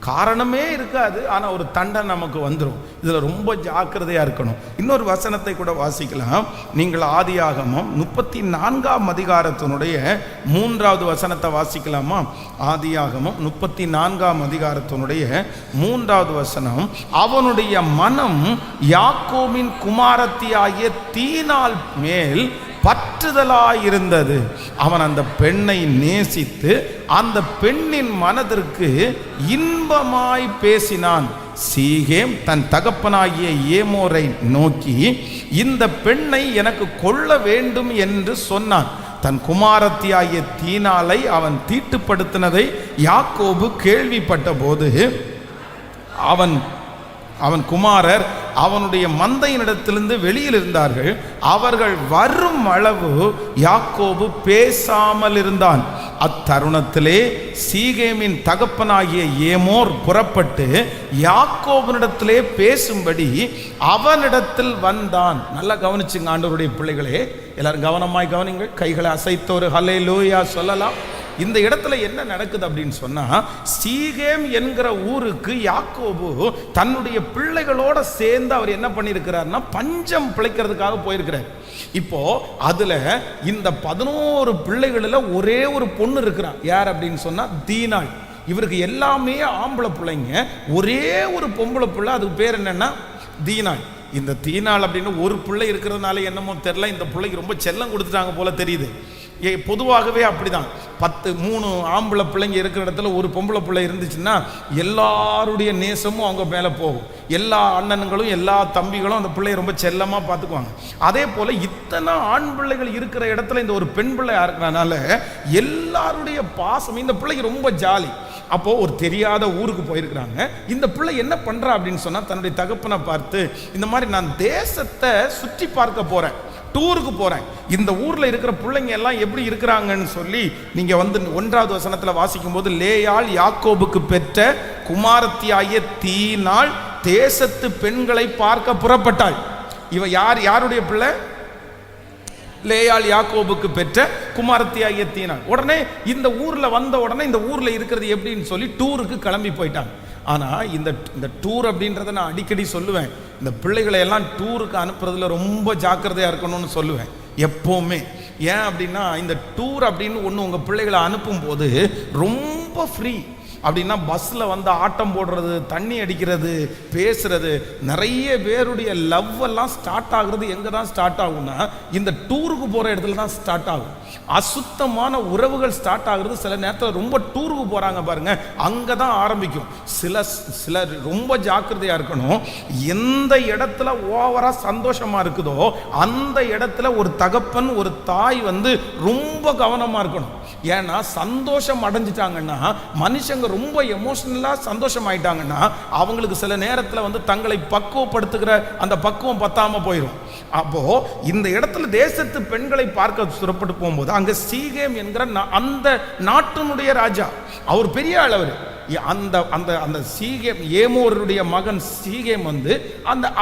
காரணமே இருக்காது, ஆனால் ஒரு தண்டனை நமக்கு வந்துடும். இதில் ரொம்ப ஜாக்கிரதையாக இருக்கணும். இன்னொரு வசனத்தை கூட வாசிக்கலாம். நீங்கள் ஆதியாகமம் 34ஆம் அதிகாரத்தினுடைய 3வது வசனத்தை வாசிக்கலாமா? ஆதியாகமம் 34ஆம் அதிகாரத்தினுடைய 3வது வசனம், அவனுடைய மனம் யாக்கோபின் குமாரத்தியாகிய தீனாள் மேல் பற்றுதலாயிருந்தது. அவன் அந்த பெண்ணை நேசித்து அந்த பெண்ணின் மனதிற்கு இன்பமாய் பேசினான். சீகேம் தன் தகப்பனாகிய ஏமோரை நோக்கி, இந்த பெண்ணை எனக்கு கொள்ள வேண்டும் என்று சொன்னான். தன் குமாரத்தியாகிய தீனாளை அவன் தீட்டுப்படுத்தினதை யாக்கோபு கேள்விப்பட்ட போது, அவன் குமாரர் அவனுடைய மந்தையினிடத்திலிருந்து வெளியில் இருந்தார்கள். அவர்கள் வரும் அளவு யாக்கோபு பேசாமல் இருந்தான். அத்தருணத்திலே சீகேமின் தகப்பனாகிய ஏமோர் புறப்பட்டு யாக்கோபினிடத்திலே பேசும்படி அவனிடத்தில் வந்தான். நல்லா கவனிச்சுங்க ஆண்டவருடைய பிள்ளைகளே, எல்லாரும் கவனமாய் கவனிங்கள். கைகளை அசைத்த ஒரு ஹல்லேலூயா சொல்லலாம். இந்த இடத்துல என்ன நடக்குது அப்படின்னு சொன்னா, சீகேம் என்கிற ஊருக்கு யாக்கோபு தன்னுடைய பிள்ளைகளோட சேர்ந்து அவர் என்ன பண்ணியிருக்கிறார்னா பஞ்சம் பிழைக்கிறதுக்காக போயிருக்கிறார். இப்போ அதுல இந்த 11 பிள்ளைகளில் ஒரே ஒரு பொண்ணு இருக்கிறான். யார் அப்படின்னு சொன்னா தீனாள். இவருக்கு எல்லாமே ஆம்பளை பிள்ளைங்க, ஒரே ஒரு பொம்பளை பிள்ளை, அதுக்கு பேர் என்னன்னா தீனாள். இந்த தீனாள் அப்படின்னு ஒரு பிள்ளை இருக்கிறதுனால என்னமோ தெரியல, இந்த பிள்ளைக்கு ரொம்ப செல்லம் கொடுத்துட்டாங்க போல தெரியுது. பொதுவாகவே அப்படிதான். 3 ஆம்பளை பிள்ளைங்க இருக்கிற இடத்துல ஒரு பொம்பளை பிள்ளை இருந்துச்சுன்னா எல்லாருடைய நேசமும் அவங்க மேலே போகும். எல்லா அண்ணனுங்களும் எல்லா தம்பிகளும் அந்த பிள்ளையை ரொம்ப செல்லமாக பார்த்துக்குவாங்க. அதே போல் இத்தனை ஆண் பிள்ளைகள் இருக்கிற இடத்துல இந்த ஒரு பெண் பிள்ளை இருக்கிறனால எல்லாருடைய பாசம் இந்த பிள்ளைக்கு ரொம்ப ஜாலி. அப்போ ஒரு தெரியாத ஊருக்கு போயிருக்கிறாங்க. இந்த பிள்ளை என்ன பண்றா அப்படின்னு சொன்னா, தன்னுடைய தகப்பனை பார்த்து இந்த மாதிரி நான் தேசத்தை சுற்றி பார்க்க போறேன், டூருக்கு போறேன், இந்த ஊர்ல இருக்கிற பிள்ளைங்க எல்லாம் எப்படி இருக்கிறாங்கன்னு சொல்லி நீங்க 1வது வசனத்துல வாசிக்கும் போது, லேயாள் யாக்கோபுக்கு பெற்ற குமாரத்தியாகிய தீனாள் தேசத்து பெண்களை பார்க்க புறப்பட்டாள். இவ யாருடைய பிள்ளை? லேயாள் யாக்கோபுக்கு பெற்ற குமாரத்தியாகிய தீனாள். உடனே இந்த ஊர்ல வந்த உடனே இந்த ஊர்ல இருக்கிறது எப்படின்னு சொல்லி டூருக்கு கிளம்பி போயிட்டாங்க. ஆனா இந்த டூர் அப்படின்றத நான் அடிக்கடி சொல்லுவேன், இந்த பிள்ளைகளை எல்லாம் டூருக்கு அனுப்புறதுல ரொம்ப ஜாக்கிரதையா இருக்கணும்னு சொல்லுவேன் எப்பவுமே. ஏன் அப்படின்னா, இந்த டூர் அப்படின்னு ஒன்று உங்க பிள்ளைகளை அனுப்பும் போது ரொம்ப ஃப்ரீ. அப்படின்னா பஸ்ஸில் வந்து ஆட்டம் போடுறது, தண்ணி அடிக்கிறது, பேசுறது, நிறைய பேருடைய லவ் எல்லாம் ஸ்டார்ட் ஆகுறது எங்கே தான் ஸ்டார்ட் ஆகும்னா, இந்த டூருக்கு போகிற இடத்துல தான் ஸ்டார்ட் ஆகும். அசுத்தமான உறவுகள் ஸ்டார்ட் ஆகுறது சில நேரத்தில் ரொம்ப டூருக்கு போகிறாங்க பாருங்க, அங்கே தான் ஆரம்பிக்கும். சில ரொம்ப ஜாக்கிரதையாக இருக்கணும். எந்த இடத்துல ஓவராக சந்தோஷமாக இருக்குதோ அந்த இடத்துல ஒரு தகப்பன் ஒரு தாய் வந்து ரொம்ப கவனமாக இருக்கணும். ஏன்னா சந்தோஷம் அடைஞ்சிட்டாங்கன்னா, மனுஷங்க ரொம்ப எமோஷனலா சந்தோஷம் ஆயிட்டாங்கன்னா அவங்களுக்கு சில நேரத்தில் வந்து தங்களை பக்குவப்படுத்துகிற அந்த பக்குவம் பத்தாம போயிடும். அப்போ இந்த இடத்துல தேசத்து பெண்களை பார்க்க புறப்பட்டு போகும்போது அங்க சீகேம் என்கிற அந்த நாட்டினுடைய ராஜா, அவர் பெரிய அளவர். அந்த அந்த அந்த சீகேம் ஏமோருடைய மகன் சீகேம் வந்து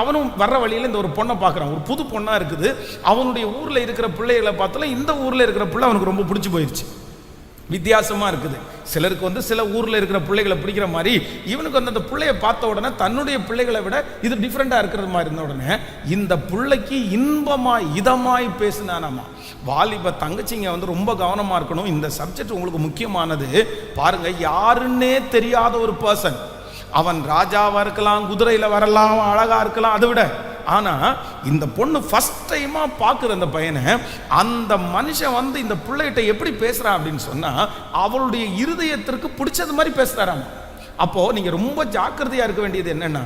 அவனும் வர்ற வழியில் இந்த ஒரு பொண்ணை பார்க்குறான். ஒரு புது பொண்ணா இருக்குது. அவனுடைய ஊர்ல இருக்கிற பிள்ளைகளை பார்த்தால இந்த ஊர்ல இருக்கிற பிள்ளை அவனுக்கு ரொம்ப பிடிச்சி போயிடுச்சு. வித்தியாசமா இருக்குது. சிலருக்கு வந்து சில ஊர்ல இருக்கிற பிள்ளைகளை பிடிக்கிற மாதிரி இவனுக்கு வந்து அந்த பிள்ளையை பார்த்த உடனே தன்னுடைய பிள்ளைகளை விட இது டிஃப்ரெண்டா இருக்கிறது மாதிரி இருந்த உடனே இந்த பிள்ளைக்கு இன்பமாய் இதமாய் பேசினானாமா. வாலிப தங்கச்சிங்க வந்து ரொம்ப கவனமா இருக்கணும். இந்த சப்ஜெக்ட் உங்களுக்கு முக்கியமானது. பாருங்க, யாருன்னே தெரியாத ஒரு பர்சன், அவன் ராஜாவா இருக்கலாம், குதிரையில வரலாம், அழகா இருக்கலாம், அதை விட ஆனா இந்த பொண்ணு ஃபர்ஸ்ட் டைமா பாக்குற அந்த பையனை, அந்த மனுஷன் வந்து இந்த பிள்ளைகிட்ட எப்படி பேசுறான் அப்படின்னு சொன்னா அவளுடைய இருதயத்திற்கு பிடிச்சது மாதிரி பேசுறாராம். அப்போ நீங்க ரொம்ப ஜாக்கிரதையா இருக்க வேண்டியது என்னன்னா,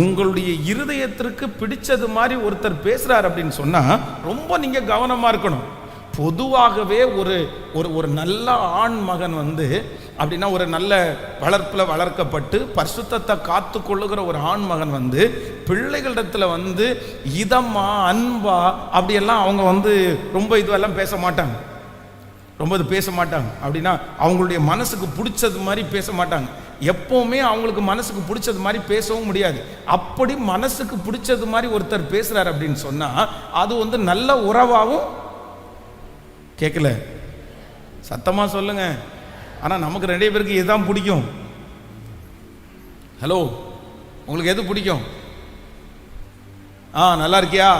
உங்களுடைய இருதயத்திற்கு பிடிச்சது மாதிரி ஒருத்தர் பேசுறாரு அப்படின்னு சொன்னா ரொம்ப நீங்க கவனமா இருக்கணும். பொதுவாகவே ஒரு ஒரு நல்ல ஆண் மகன் வந்து அப்படின்னா ஒரு நல்ல வளர்ப்பில் வளர்க்கப்பட்டு பரிசுத்தத்தை காத்து கொள்ளுகிற ஒரு ஆண் மகன் வந்து பிள்ளைகளிடத்துல வந்து இதமா அன்பா அப்படியெல்லாம் அவங்க வந்து ரொம்ப இதுவெல்லாம் பேச மாட்டாங்க. ரொம்ப இது பேச மாட்டாங்க. அப்படின்னா அவங்களுடைய மனசுக்கு பிடிச்சது மாதிரி பேச மாட்டாங்க. எப்பவுமே அவங்களுக்கு மனசுக்கு பிடிச்சது மாதிரி பேசவும் முடியாது. அப்படி மனசுக்கு பிடிச்சது மாதிரி ஒருத்தர் பேசுறாரு அப்படின்னு சொன்னா அது வந்து நல்ல உறவாகவும் கேட்கல, சத்தமா சொல்லுங்க. ஆனா நமக்கு நிறைய பேருக்கு இதுதான் பிடிக்கும். ஹலோ, உங்களுக்கு எது பிடிக்கும்? நல்லா இருக்கியா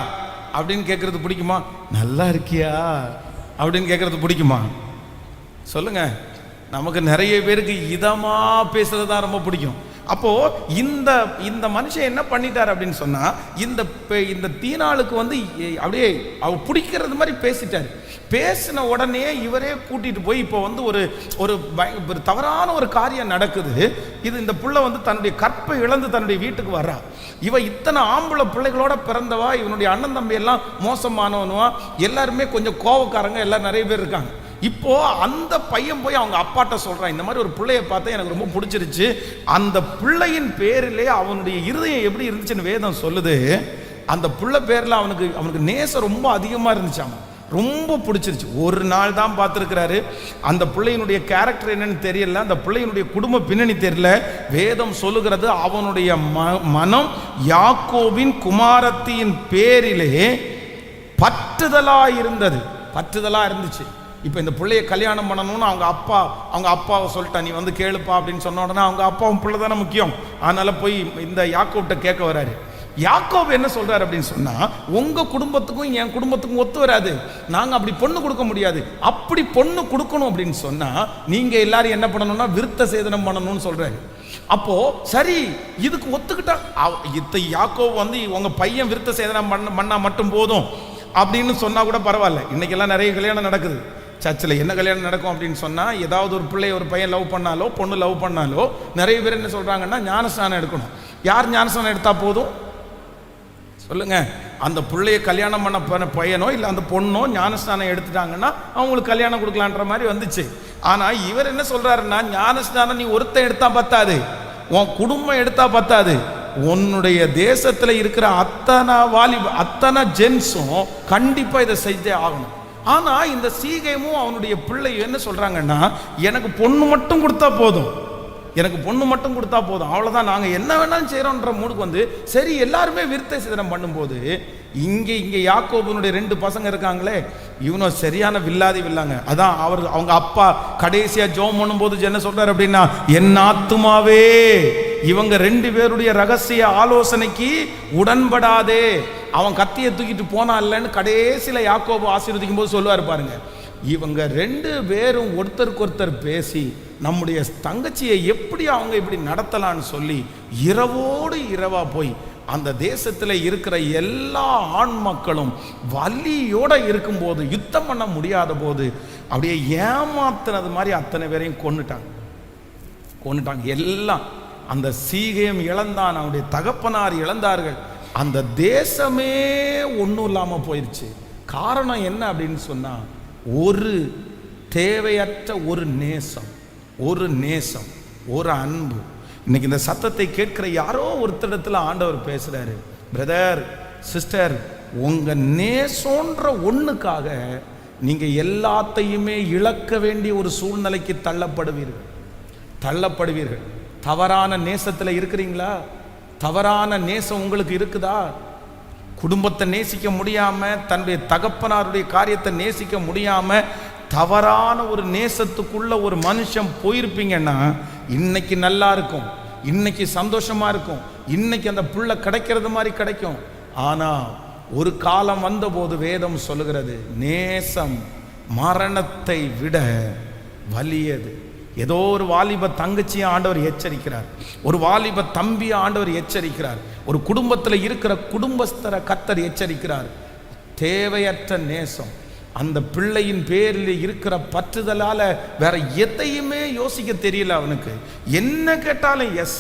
அப்படின்னு கேட்கறது பிடிக்குமா? நல்லா இருக்கியா அப்படின்னு கேட்கறது பிடிக்குமா? சொல்லுங்க. நமக்கு நிறைய பேருக்கு இதமா பேசுறது தான் ரொம்ப பிடிக்கும். அப்போ இந்த மனுஷன் என்ன பண்ணிட்டார் அப்படின்னு சொன்னா, இந்த தீனாளுக்கு வந்து அப்படியே அவ பிடிக்கிறது மாதிரி பேசிட்டாரு. பேசின உடனே இவரே கூட்டிட்டு போய் இப்போ வந்து ஒரு தவறான ஒரு காரியம் நடக்குது. இந்த புள்ள வந்து தன்னுடைய கற்பை இழந்து தன்னுடைய வீட்டுக்கு வர்றா. இவ இத்தனை ஆம்பளை பிள்ளைகளோட பிறந்தவா, இவனுடைய அண்ணன் தம்பி எல்லாம் மோசமானவனுவா, எல்லாருமே கொஞ்சம் கோவக்காரங்க, எல்லாரும் நிறைய பேர் இருக்காங்க. இப்போ அந்த பையன் போய் அவங்க அப்பாட்ட சொல்றான், இந்த மாதிரி ஒரு பிள்ளையை பார்த்தா எனக்கு ரொம்ப பிடிச்சிருச்சு. அந்த பிள்ளையின் பேரிலே அவனுடைய இருதயம் எப்படி இருந்துச்சுன்னு வேதம் சொல்லுது. அந்த பிள்ளை பேர்ல அவனுக்கு நேசம் ரொம்ப அதிகமா இருந்துச்சாமா. ரொம்ப பிடிச்சிருச்சு. ஒரு நாள் தான் பார்த்துருக்கிறாரு. அந்த பிள்ளையினுடைய கேரக்டர் என்னன்னு தெரியல, அந்த பிள்ளையினுடைய குடும்ப பின்னணி தெரியல. வேதம் சொல்லுகிறது அவனுடைய மனம் யாக்கோபின் குமாரத்தியின் பேரிலே பற்றுதலா இருந்துச்சு. இப்போ இந்த பிள்ளைய கல்யாணம் பண்ணணும்னு அவங்க அப்பாவை சொல்லிட்டா, நீ வந்து கேளுப்பா அப்படின்னு சொன்ன உடனே அவங்க அப்பாவும் பிள்ளை தானே முக்கியம். அதனால போய் இந்த யாக்கோப்கிட்ட கேட்க வராரு. யாக்கோபு என்ன சொல்றாரு அப்படின்னு சொன்னா, உங்க குடும்பத்துக்கும் என் குடும்பத்துக்கும் ஒத்து வராது, நாங்க அப்படி பொண்ணு கொடுக்க முடியாது. அப்படி பொண்ணு கொடுக்கணும் அப்படின்னு சொன்னா நீங்க எல்லாரும் என்ன பண்ணணும்னா விருத்த சேதனம் பண்ணணும்னு சொல்றாரு. அப்போ சரி, இதுக்கு ஒத்துக்கிட்டா யாக்கோபு வந்து உங்க பையன் விருத்த சேதனம் பண்ணா மட்டும் போதும் அப்படின்னு சொன்னா கூட பரவாயில்ல. இன்னைக்கெல்லாம் நிறைய கல்யாணம் நடக்குது. சர்ச்சில் என்ன கல்யாணம் நடக்கும் அப்படின்னு சொன்னால், ஏதாவது ஒரு பிள்ளை ஒரு பையன் லவ் பண்ணாலோ பொண்ணு லவ் பண்ணாலோ நிறைய பேர் என்ன சொல்கிறாங்கன்னா ஞானஸ்நானம் எடுக்கணும். யார் ஞானஸ்நானம் எடுத்தால் போதும் சொல்லுங்க? அந்த பிள்ளைய கல்யாணம் பண்ண பையனோ இல்லை அந்த பொண்ணோ ஞானஸ்நானம் எடுத்துட்டாங்கன்னா அவங்களுக்கு கல்யாணம் கொடுக்கலான்ற மாதிரி வந்துச்சு. ஆனால் இவர் என்ன சொல்கிறாருன்னா, ஞானஸ்நானம் நீ ஒருத்தன் எடுத்தால் பத்தாது, உன் குடும்பம் எடுத்தால் பத்தாது, உன்னுடைய தேசத்தில் இருக்கிற அத்தனை ஜென்ஸும் கண்டிப்பாக இதை செஞ்சே ஆகணும். ஆனா இந்த சீகேமும் அவனுடைய பிள்ளை என்ன சொல்றாங்கன்னா, எனக்கு பொண்ணு மட்டும் கொடுத்தா போதும், அவ்வளவுதான், நாங்க என்ன வேணாலும் செய்யறோம்ன்ற மூடுக்கு வந்து சரி எல்லாருமே விருத்த சேதனம் பண்ணும்போது இங்க யாக்கோபுனுடைய 2 பசங்க இருக்காங்களே, இவனும் சரியான வில்லாங்க. அதான் அவங்க அப்பா கடைசியா ஜெபம் பண்ணும்போது என்ன சொல்றாரு அப்படின்னா, என் ஆத்துமாவே இவங்க 2 பேருடைய ரகசிய ஆலோசனைக்கு உடன்படாதே. அவன் கத்தியை தூக்கிட்டு போனா இல்லைன்னு கடைசியில யாக்கோபு ஆசீர்வதிக்கும் போது சொல்லுவார் பாருங்க, இவங்க 2 பேரும் ஒருத்தருக்கு ஒருத்தர் பேசி நம்முடைய தங்கச்சியை எப்படி அவங்க இப்படி நடத்தலான்னு சொல்லி இரவோடு இரவா போய் அந்த தேசத்தில் இருக்கிற எல்லா ஆண் மக்களும் வலியோட இருக்கும்போது, யுத்தம் பண்ண முடியாத போது அப்படியே ஏமாத்துனது மாதிரி அத்தனை பேரையும் கொன்னுட்டாங்க எல்லாம். அந்த சீகேம் இழந்தான், அவனுடைய தகப்பனார் இழந்தார்கள், அந்த தேசமே ஒன்றும் இல்லாமல் போயிடுச்சு. காரணம் என்ன அப்படின்னு சொன்னா, ஒரு தேவையற்ற ஒரு நேசம், ஒரு அன்பு. இன்னைக்கு இந்த சத்தத்தை கேட்கிற யாரோ ஒருத்தரிடத்துல ஆண்டவர் பேசுறாரு, பிரதர் சிஸ்டர், உங்க நேசோன்ற ஒண்ணுக்காக நீங்க எல்லாத்தையுமே இழக்க வேண்டிய ஒரு சூழ்நிலைக்கு தள்ளப்படுவீர்கள். தவறான நேசத்துல இருக்கிறீங்களா? தவறான நேசம் உங்களுக்கு இருக்குதா? குடும்பத்தை நேசிக்க முடியாம, தன்னுடைய தகப்பனாருடைய காரியத்தை நேசிக்க முடியாம தவறான ஒரு நேசத்துக்குள்ள ஒரு மனுஷன் போயிருப்பீங்கன்னா, இன்னைக்கு நல்லா இருக்கும், இன்னைக்கு சந்தோஷமா இருக்கும், இன்னைக்கு அந்த புள்ள கிடைக்கிறது மாதிரி கிடைக்கும். ஆனா ஒரு காலம் வந்தபோது வேதம் சொல்லுகிறது, நேசம் மரணத்தை விட வலியது. ஏதோ ஒரு வாலிப தங்கச்சியை ஆண்டவர் எச்சரிக்கிறார், ஒரு வாலிப தம்பியை ஆண்டவர் எச்சரிக்கிறார், ஒரு குடும்பத்தில் இருக்கிற குடும்பஸ்தரை கர்த்தர் எச்சரிக்கிறார். தேவையற்ற நேசம், அந்த பிள்ளையின் பேரில் இருக்கிற பற்றுதலால வேற எதையுமே யோசிக்க தெரியல அவனுக்கு. என்ன கேட்டாலும் எஸ்,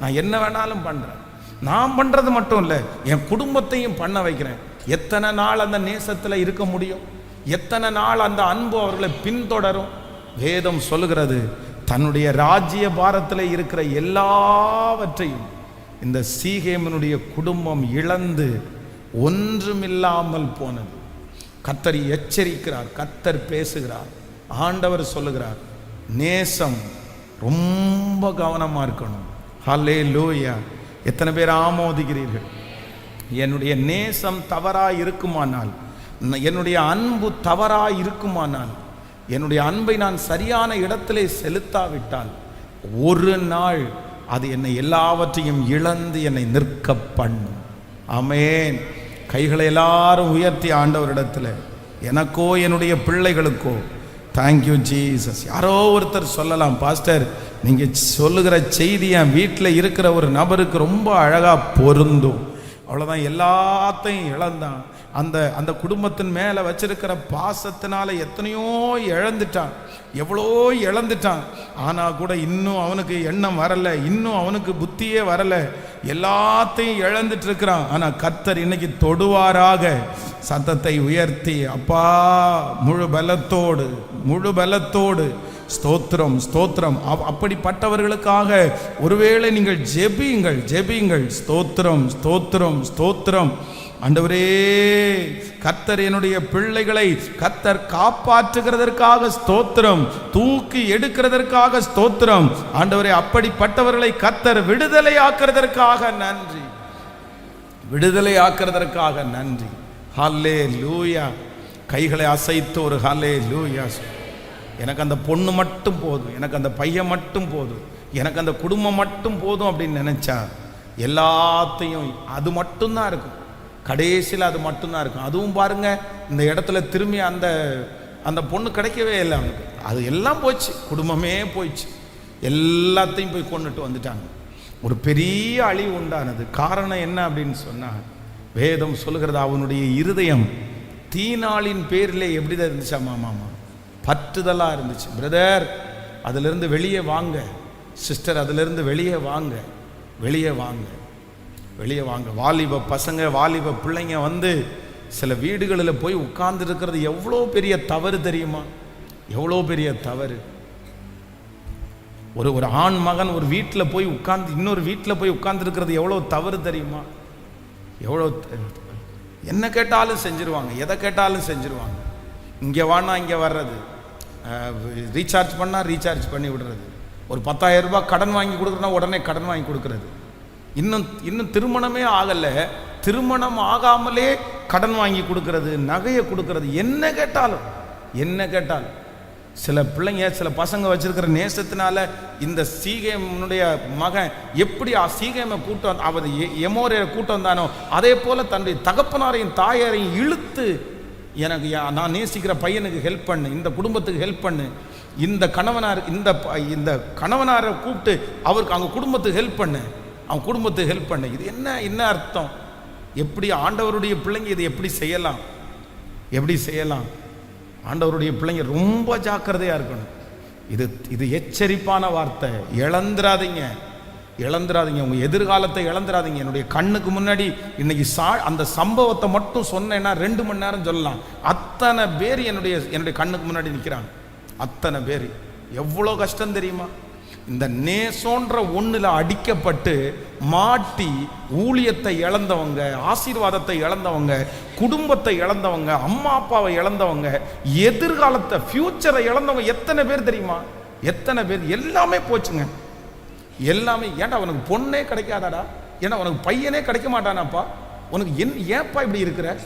நான் என்ன வேணாலும் பண்றேன், நான் பண்றது மட்டும் இல்லை என் குடும்பத்தையும் பண்ண வைக்கிறேன். எத்தனை நாள் அந்த நேசத்தில் இருக்க முடியும்? எத்தனை நாள் அந்த அன்பு அவர்களை பின்தொடரும்? வேதம் சொல்லுகிறது, தன்னுடைய ராஜ்ய பாரத்தில் இருக்கிற எல்லாவற்றையும் இந்த சீகேமனுடைய குடும்பம் இழந்து ஒன்றுமில்லாமல் போனது. கர்த்தர் எச்சரிக்கிறார், கர்த்தர் பேசுகிறார், ஆண்டவர் சொல்லுகிறார், நேசம் ரொம்ப கவனமா இருக்கணும். ஹல்லேலூயா! எத்தனை பேர் ஆமோதிக்கிறீர்கள்? என்னுடைய நேசம் தவறா இருக்குமானால், என்னுடைய அன்பு தவறா இருக்குமானால், என்னுடைய அன்பை நான் சரியான இடத்திலே செலுத்தாவிட்டால் ஒரு நாள் அது என்னை எல்லாவற்றையும் இழந்து என்னை நிற்க பண்ணும். ஆமென். கைகளை எல்லாரும் உயர்த்தி ஆண்டவரிடத்தில், எனக்கோ என்னுடைய பிள்ளைகளுக்கோ தேங்க்யூ ஜீசஸ். யாரோ ஒருத்தர் சொல்லலாம், பாஸ்டர் நீங்கள் சொல்லுகிற செய்தி என் வீட்டில் இருக்கிற ஒரு நபருக்கு ரொம்ப அழகாக பொருந்தும். அவ்வளோதான், எல்லாத்தையும் இழந்தான். அந்த குடும்பத்தின் மேலே வச்சிருக்கிற பாசத்தினால எத்தனையோ எவ்வளோ இழந்துட்டான். ஆனால் கூட இன்னும் அவனுக்கு எண்ணம் வரலை, இன்னும் அவனுக்கு புத்தியே வரலை, எல்லாத்தையும் இழந்துட்டு இருக்கிறான். ஆனால் கர்த்தர் இன்னைக்கு தொடுவாராக. சத்தத்தை உயர்த்தி, அப்பா முழு பலத்தோடு ஸ்தோத்திரம் ஸ்தோத்திரம். அப்படிப்பட்டவர்களுக்காக ஒருவேளை நீங்கள் ஜெபியுங்கள். ஸ்தோத்திரம் ஸ்தோத்திரம் ஸ்தோத்திரம். ஆண்டவரே, கர்த்தர் என்னுடைய பிள்ளைகளை கர்த்தர் காப்பாற்றுகிறதற்காக ஸ்தோத்திரம், தூக்கி எடுக்கிறதற்காக ஸ்தோத்திரம். ஆண்டவரே, அப்படிப்பட்டவர்களை கர்த்தர் விடுதலை ஆக்குறதற்காக நன்றி, விடுதலை ஆக்குறதற்காக நன்றி. ஹல்லேலூயா. கைகளை அசைத்து ஒரு ஹல்லேலூயா. எனக்கு அந்த பொண்ணு மட்டும் போதும், எனக்கு அந்த பையன் மட்டும் போதும், எனக்கு அந்த குடும்பம் மட்டும் போதும் அப்படின்னு நினைச்சா எல்லாத்தையும் அது மட்டும்தான் இருக்கும். கடைசியில் அது மட்டும்தான் இருக்கும். அதுவும் பாருங்க, இந்த இடத்துல திரும்பி அந்த அந்த பொண்ணு கிடைக்கவே இல்லை அவனுக்கு. அது எல்லாம் போச்சு, குடும்பமே போயிடுச்சு, எல்லாத்தையும் போய் கொண்டுட்டு வந்துட்டாங்க. ஒரு பெரிய அழிவு உண்டானது. காரணம் என்ன அப்படின்னு சொன்னா, வேதம் சொல்லுகிறது, அவனுடைய இருதயம் தீனாளின் பேரிலே எப்படிதான் இருந்துச்சா மாமா, பற்றுதலா இருந்துச்சு. பிரதர், அதிலிருந்து வெளியே வாங்க. சிஸ்டர், அதிலிருந்து வெளியே வாங்க, வெளியே வாங்க, வெளியே வாங்க. வாலிப பசங்க, வாலிப பிள்ளைங்க வந்து சில வீடுகளில் போய் உட்கார்ந்து இருக்கிறது எவ்வளோ பெரிய தவறு தெரியுமா? எவ்வளோ பெரிய தவறு. ஒரு ஆண் மகன் ஒரு வீட்டில் போய் உட்கார்ந்து இன்னொரு வீட்டில் போய் உட்கார்ந்து இருக்கிறது எவ்வளோ தவறு தெரியுமா? எவ்வளோ. என்ன கேட்டாலும் செஞ்சிருவாங்க, எதை கேட்டாலும் செஞ்சிருவாங்க. இங்கே வானா இங்கே வர்றது, ரீசார்ஜ் பண்ணால் ரீசார்ஜ் பண்ணி விடுறது, ஒரு 10,000 ரூபாய் கடன் வாங்கி கொடுக்குறதுனா உடனே கடன் வாங்கி கொடுக்கறது. இன்னும் திருமணமே ஆகலை, திருமணம் ஆகாமலே கடன் வாங்கி கொடுக்கறது, நகையை கொடுக்கறது, என்ன கேட்டாலும் என்ன கேட்டாலும். சில பிள்ளைங்க, சில பசங்க வச்சிருக்கிற நேசத்தினால இந்த சீகேமனுடைய மகன் எப்படி சீகேமை கூட்டம், அவர் எமோரையை கூட்டம் வந்தானோ அதே போல தன்னுடைய தகப்பனாரையும் தாயாரையும் இழுத்து, எனக்கு நான் நேசிக்கிற பையனுக்கு ஹெல்ப் பண்ணு, இந்த குடும்பத்துக்கு ஹெல்ப் பண்ணு, இந்த கணவனார் இந்த கணவனாரை கூப்பிட்டு அவருக்கு அவங்க குடும்பத்துக்கு ஹெல்ப் பண்ணு, அவன் குடும்பத்துக்கு ஹெல்ப் பண்ணு. இது என்ன அர்த்தம்? எப்படி ஆண்டவருடைய பிள்ளைங்க இதை எப்படி செய்யலாம்? எப்படி செய்யலாம்? ஆண்டவருடைய பிள்ளைங்க ரொம்ப ஜாக்கிரதையா இருக்கணும். இது எச்சரிப்பான வார்த்தை. இழந்துராதீங்க, இழந்துராதீங்க, உங்க எதிர்காலத்தை இழந்துராதீங்க. என்னுடைய கண்ணுக்கு முன்னாடி இன்னைக்கு அந்த சம்பவத்தை மட்டும் சொன்னேன்னா 2 மணி நேரம் சொல்லலாம். அத்தனை பேர் என்னுடைய கண்ணுக்கு முன்னாடி நிற்கிறாங்க, அத்தனை பேர். எவ்வளோ கஷ்டம் தெரியுமா? இந்த நேசோன்ற ஒண்ணுல அடிக்கப்பட்டு மாட்டி ஊழியத்தை இழந்தவங்க, ஆசீர்வாதத்தை இழந்தவங்க, குடும்பத்தை இழந்தவங்க, அம்மா அப்பாவை இழந்தவங்க, எதிர்காலத்தை ஃபியூச்சரை இழந்தவங்க எத்தனை பேர் தெரியுமா? எத்தனை பேர். எல்லாமே போச்சுங்க, எல்லாமே. ஏன்டா உனக்கு பொண்ணே கிடைக்காதாடா? ஏன்னா உனக்கு பையனே கிடைக்க மாட்டானாப்பா? உனக்கு ஏன்ப்பா இப்படி இருக்கிற?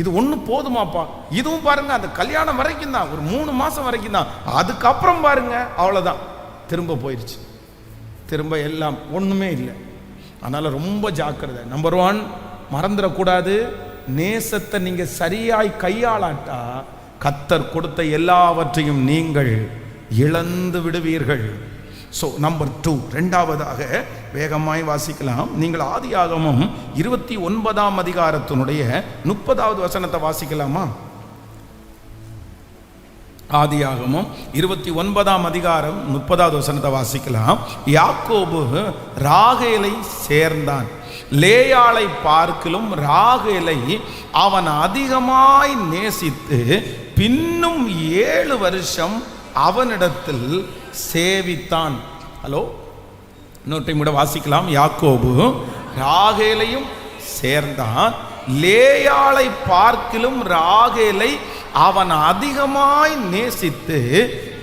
இது ஒண்ணு போதுமாப்பா? இதுவும் பாருங்க, அந்த கல்யாணம் வரைக்கும் தான், ஒரு 3 மாசம் வரைக்கும் தான். அதுக்கப்புறம் பாருங்க, அவ்வளவுதான், திரும்ப போயிடுச்சு, திரும்ப எல்லாம் ஒண்ணுமே இல்லை. அதனால ரொம்ப ஜாக்கிரதை. நம்பர் 1, மறந்துடக்கூடாது, நேசத்தை நீங்க சரியாய் கையாளாட்டா கர்த்தர் கொடுத்த எல்லாவற்றையும் நீங்கள் இழந்து விடுவீர்கள். ஸோ நம்பர் 2, இரண்டாவதாக வேகமாய் வாசிக்கலாம். நீங்கள் ஆதியாகமம் 29ஆம் அதிகாரத்தினுடைய 30வது வசனத்தை வாசிக்கலாமா? ஆதியாகமம் 29ஆம் அதிகாரம் 30வது வசனத்தை வாசிக்கலாம். யாக்கோபு ராகேலை சேர்ந்தான், லேயாளை பார்க்கிலும் ராகேலை அவன் அதிகமாய் நேசித்து பின்னும் 7 வருஷம் அவனிடத்தில் சேவித்தான். ஹலோ, இன்னொரு டைம் கூட வாசிக்கலாம். யாக்கோபு ராகேலையும் சேர்ந்தான், லேயாளை பார்க்கிலும் ராகேலை அவன் அதிகமாய் நேசித்து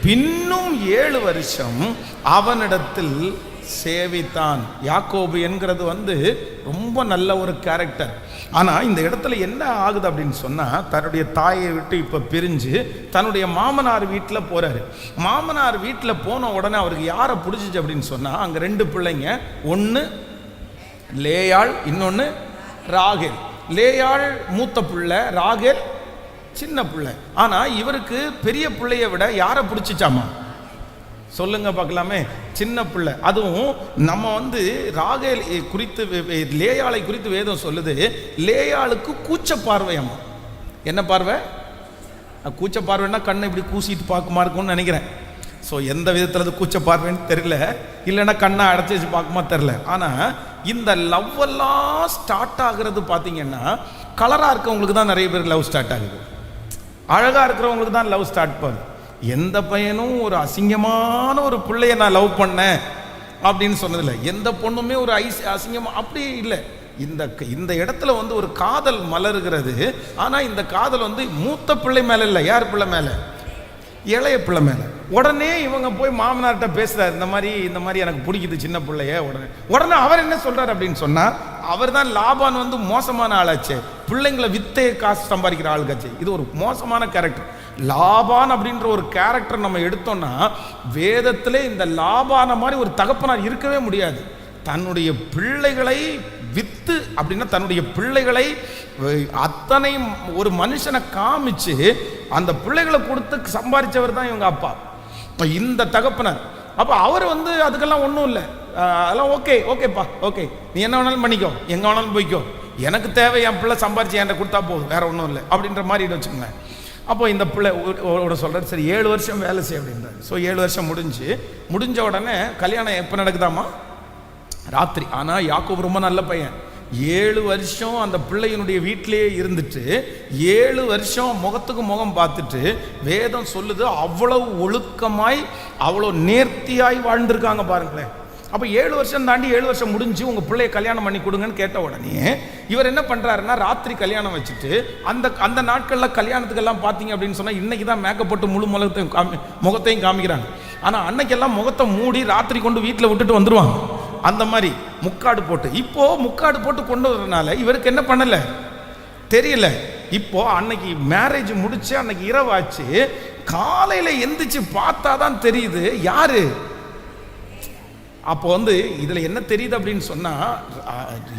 பின்னும் 7 வருஷம் அவனிடத்தில் சேவித்தான். யாக்கோபு என்கிறது ரொம்ப நல்ல ஒரு கேரக்டர். ஆனா இந்த இடத்துல என்ன ஆகுது அப்படின்னு சொன்னா, தன்னுடைய தாயை விட்டு இப்ப பிரிஞ்சு தன்னுடைய மாமனார் வீட்டில் போறாரு. மாமனார் வீட்டில் போன உடனே அவருக்கு யாரை பிடிச்சிச்சு அப்படின்னு சொன்னா, அங்க 2 பிள்ளைங்க, ஒன்னு லேயாள், இன்னொன்னு ராகேல். லேயாள் மூத்த பிள்ளை, ராகேல் சின்ன பிள்ளை. ஆனா இவருக்கு பெரிய பிள்ளைய விட யாரை பிடிச்சிச்சாமா? சொல்லுங்க பார்க்கலாமே, சின்ன பிள்ளை. அதுவும் நம்ம ராகேல் குறித்து, லேயாளை குறித்து வேதம் சொல்லுது, லேயாளுக்கு கூச்ச பார்வையம்மா. என்ன பார்வை? கூச்ச பார்வைன்னா கண்ணை இப்படி கூசிட்டு பார்க்குமா இருக்கும்னு நினைக்கிறேன். ஸோ எந்த விதத்தில் அது கூச்ச பார்வைன்னு தெரியல, இல்லைன்னா கண்ணை அடைச்சி வச்சு பார்க்குமா தெரில. ஆனால் இந்த லவ் எல்லாம் ஸ்டார்ட் ஆகுறது பார்த்தீங்கன்னா, கலராக இருக்கவங்களுக்கு தான் நிறைய பேர் லவ் ஸ்டார்ட் ஆகுது, அழகாக இருக்கிறவங்களுக்கு தான் லவ் ஸ்டார்ட் பண்ணுது. எந்த பையனும் ஒரு அசிங்கமான ஒரு பிள்ளைய நான் லவ் பண்ணேன் அப்படின்னு சொன்னதில்லை, எந்த பொண்ணுமே ஒரு அசிங்கமாக அப்படி இல்லை. இந்த இந்த இடத்துல வந்து ஒரு காதல் மலர்கிறது. ஆனால் இந்த காதல் வந்து மூத்த பிள்ளை மேலே இல்லை. யார் பிள்ளை மேலே? இளைய பிள்ளை மேலே. உடனே இவங்க போய் மாமனார்கிட்ட பேசுறாரு, இந்த மாதிரி எனக்கு பிடிக்குது சின்ன பிள்ளைய. உடனே அவர் என்ன சொல்றாரு அப்படின்னு சொன்னா, அவர் தான் லாபான் வந்து மோசமான ஆளாச்சு, பிள்ளைங்களை வித்தே காசு சம்பாதிக்கிற ஆளுக்காச்சு. இது ஒரு மோசமான கேரக்டர். லாபான் அப்படின்ற ஒரு கேரக்டர் நம்ம எடுத்தோம்னா, வேதத்திலே இந்த லாபான மாதிரி ஒரு தகப்பனார் இருக்கவே முடியாது. தன்னுடைய பிள்ளைகளை வித்து அப்படின்னா தன்னுடைய பிள்ளைகளை அத்தனை ஒரு மனுஷனை காமிச்சு அந்த பிள்ளைகளை கொடுத்து சம்பாதிச்சவர் தான் இவங்க அப்பா, இந்த தகப்பனார். அப்போ அவர் வந்து அதுக்கெல்லாம் ஒன்றும் இல்லை, அதெல்லாம் ஓகேப்பா, ஓகே, நீ என்ன வேணாலும் பண்ணிக்கோ, எங்கே வேணாலும் போய்க்கோ, எனக்கு தேவை என் பிள்ளை சம்பாரிச்சு என்கிட்ட கொடுத்தா போதும், வேற ஒன்றும் இல்லை அப்படின்ற மாதிரி வச்சுக்கோங்களேன். அப்போ இந்த பிள்ளை சொல்கிறார், சரி 7 வருஷம் வேலை செய்ய அப்படின்றாரு. ஸோ 7 வருஷம் முடிஞ்ச உடனே கல்யாணம் எப்போ நடக்குதாமா? ராத்திரி. ஆனால் யாக்கோபு ரொம்ப நல்ல பையன். 7 வருஷம் அந்த பிள்ளையினுடைய வீட்டிலேயே இருந்துட்டு 7 வருஷம் முகத்துக்கு முகம் பார்த்துட்டு வேதம் சொல்லுது அவ்வளவு ஒழுக்கமாய் அவ்வளோ நேர்த்தியாய் வாழ்ந்திருக்காங்க பாருங்களேன். அப்போ 7 வருஷம் தாண்டி 7 வருஷம் முடிஞ்சு உங்கள் பிள்ளைய கல்யாணம் பண்ணி கொடுங்கன்னு கேட்ட உடனே இவர் என்ன பண்ணுறாருன்னா, ராத்திரி கல்யாணம் வச்சுட்டு அந்த நாட்களில் கல்யாணத்துக்கெல்லாம் பார்த்தீங்க அப்படின்னு சொன்னால் இன்றைக்கி தான் மேக்கப் போட்டு முழு முகத்தையும் காமிக்கிறாங்க. ஆனால் அன்னைக்கெல்லாம் முகத்தை மூடி ராத்திரி கொண்டு வீட்டில் விட்டுட்டு வந்துடுவாங்க. அந்த மாதிரி முக்காடு போட்டு, இப்போ முக்காடு போட்டு கொண்டு வரதுனால இவருக்கு என்ன பண்ணல தெரியல. இப்போ அன்னைக்கு மேரேஜ் முடிச்சு அன்னைக்கு இரவாச்சு, காலையில எந்திரிச்சு பார்த்தா தான் தெரியுது யாரு. அப்போ வந்து இதுல என்ன தெரியுது அப்படின்னு சொன்னா,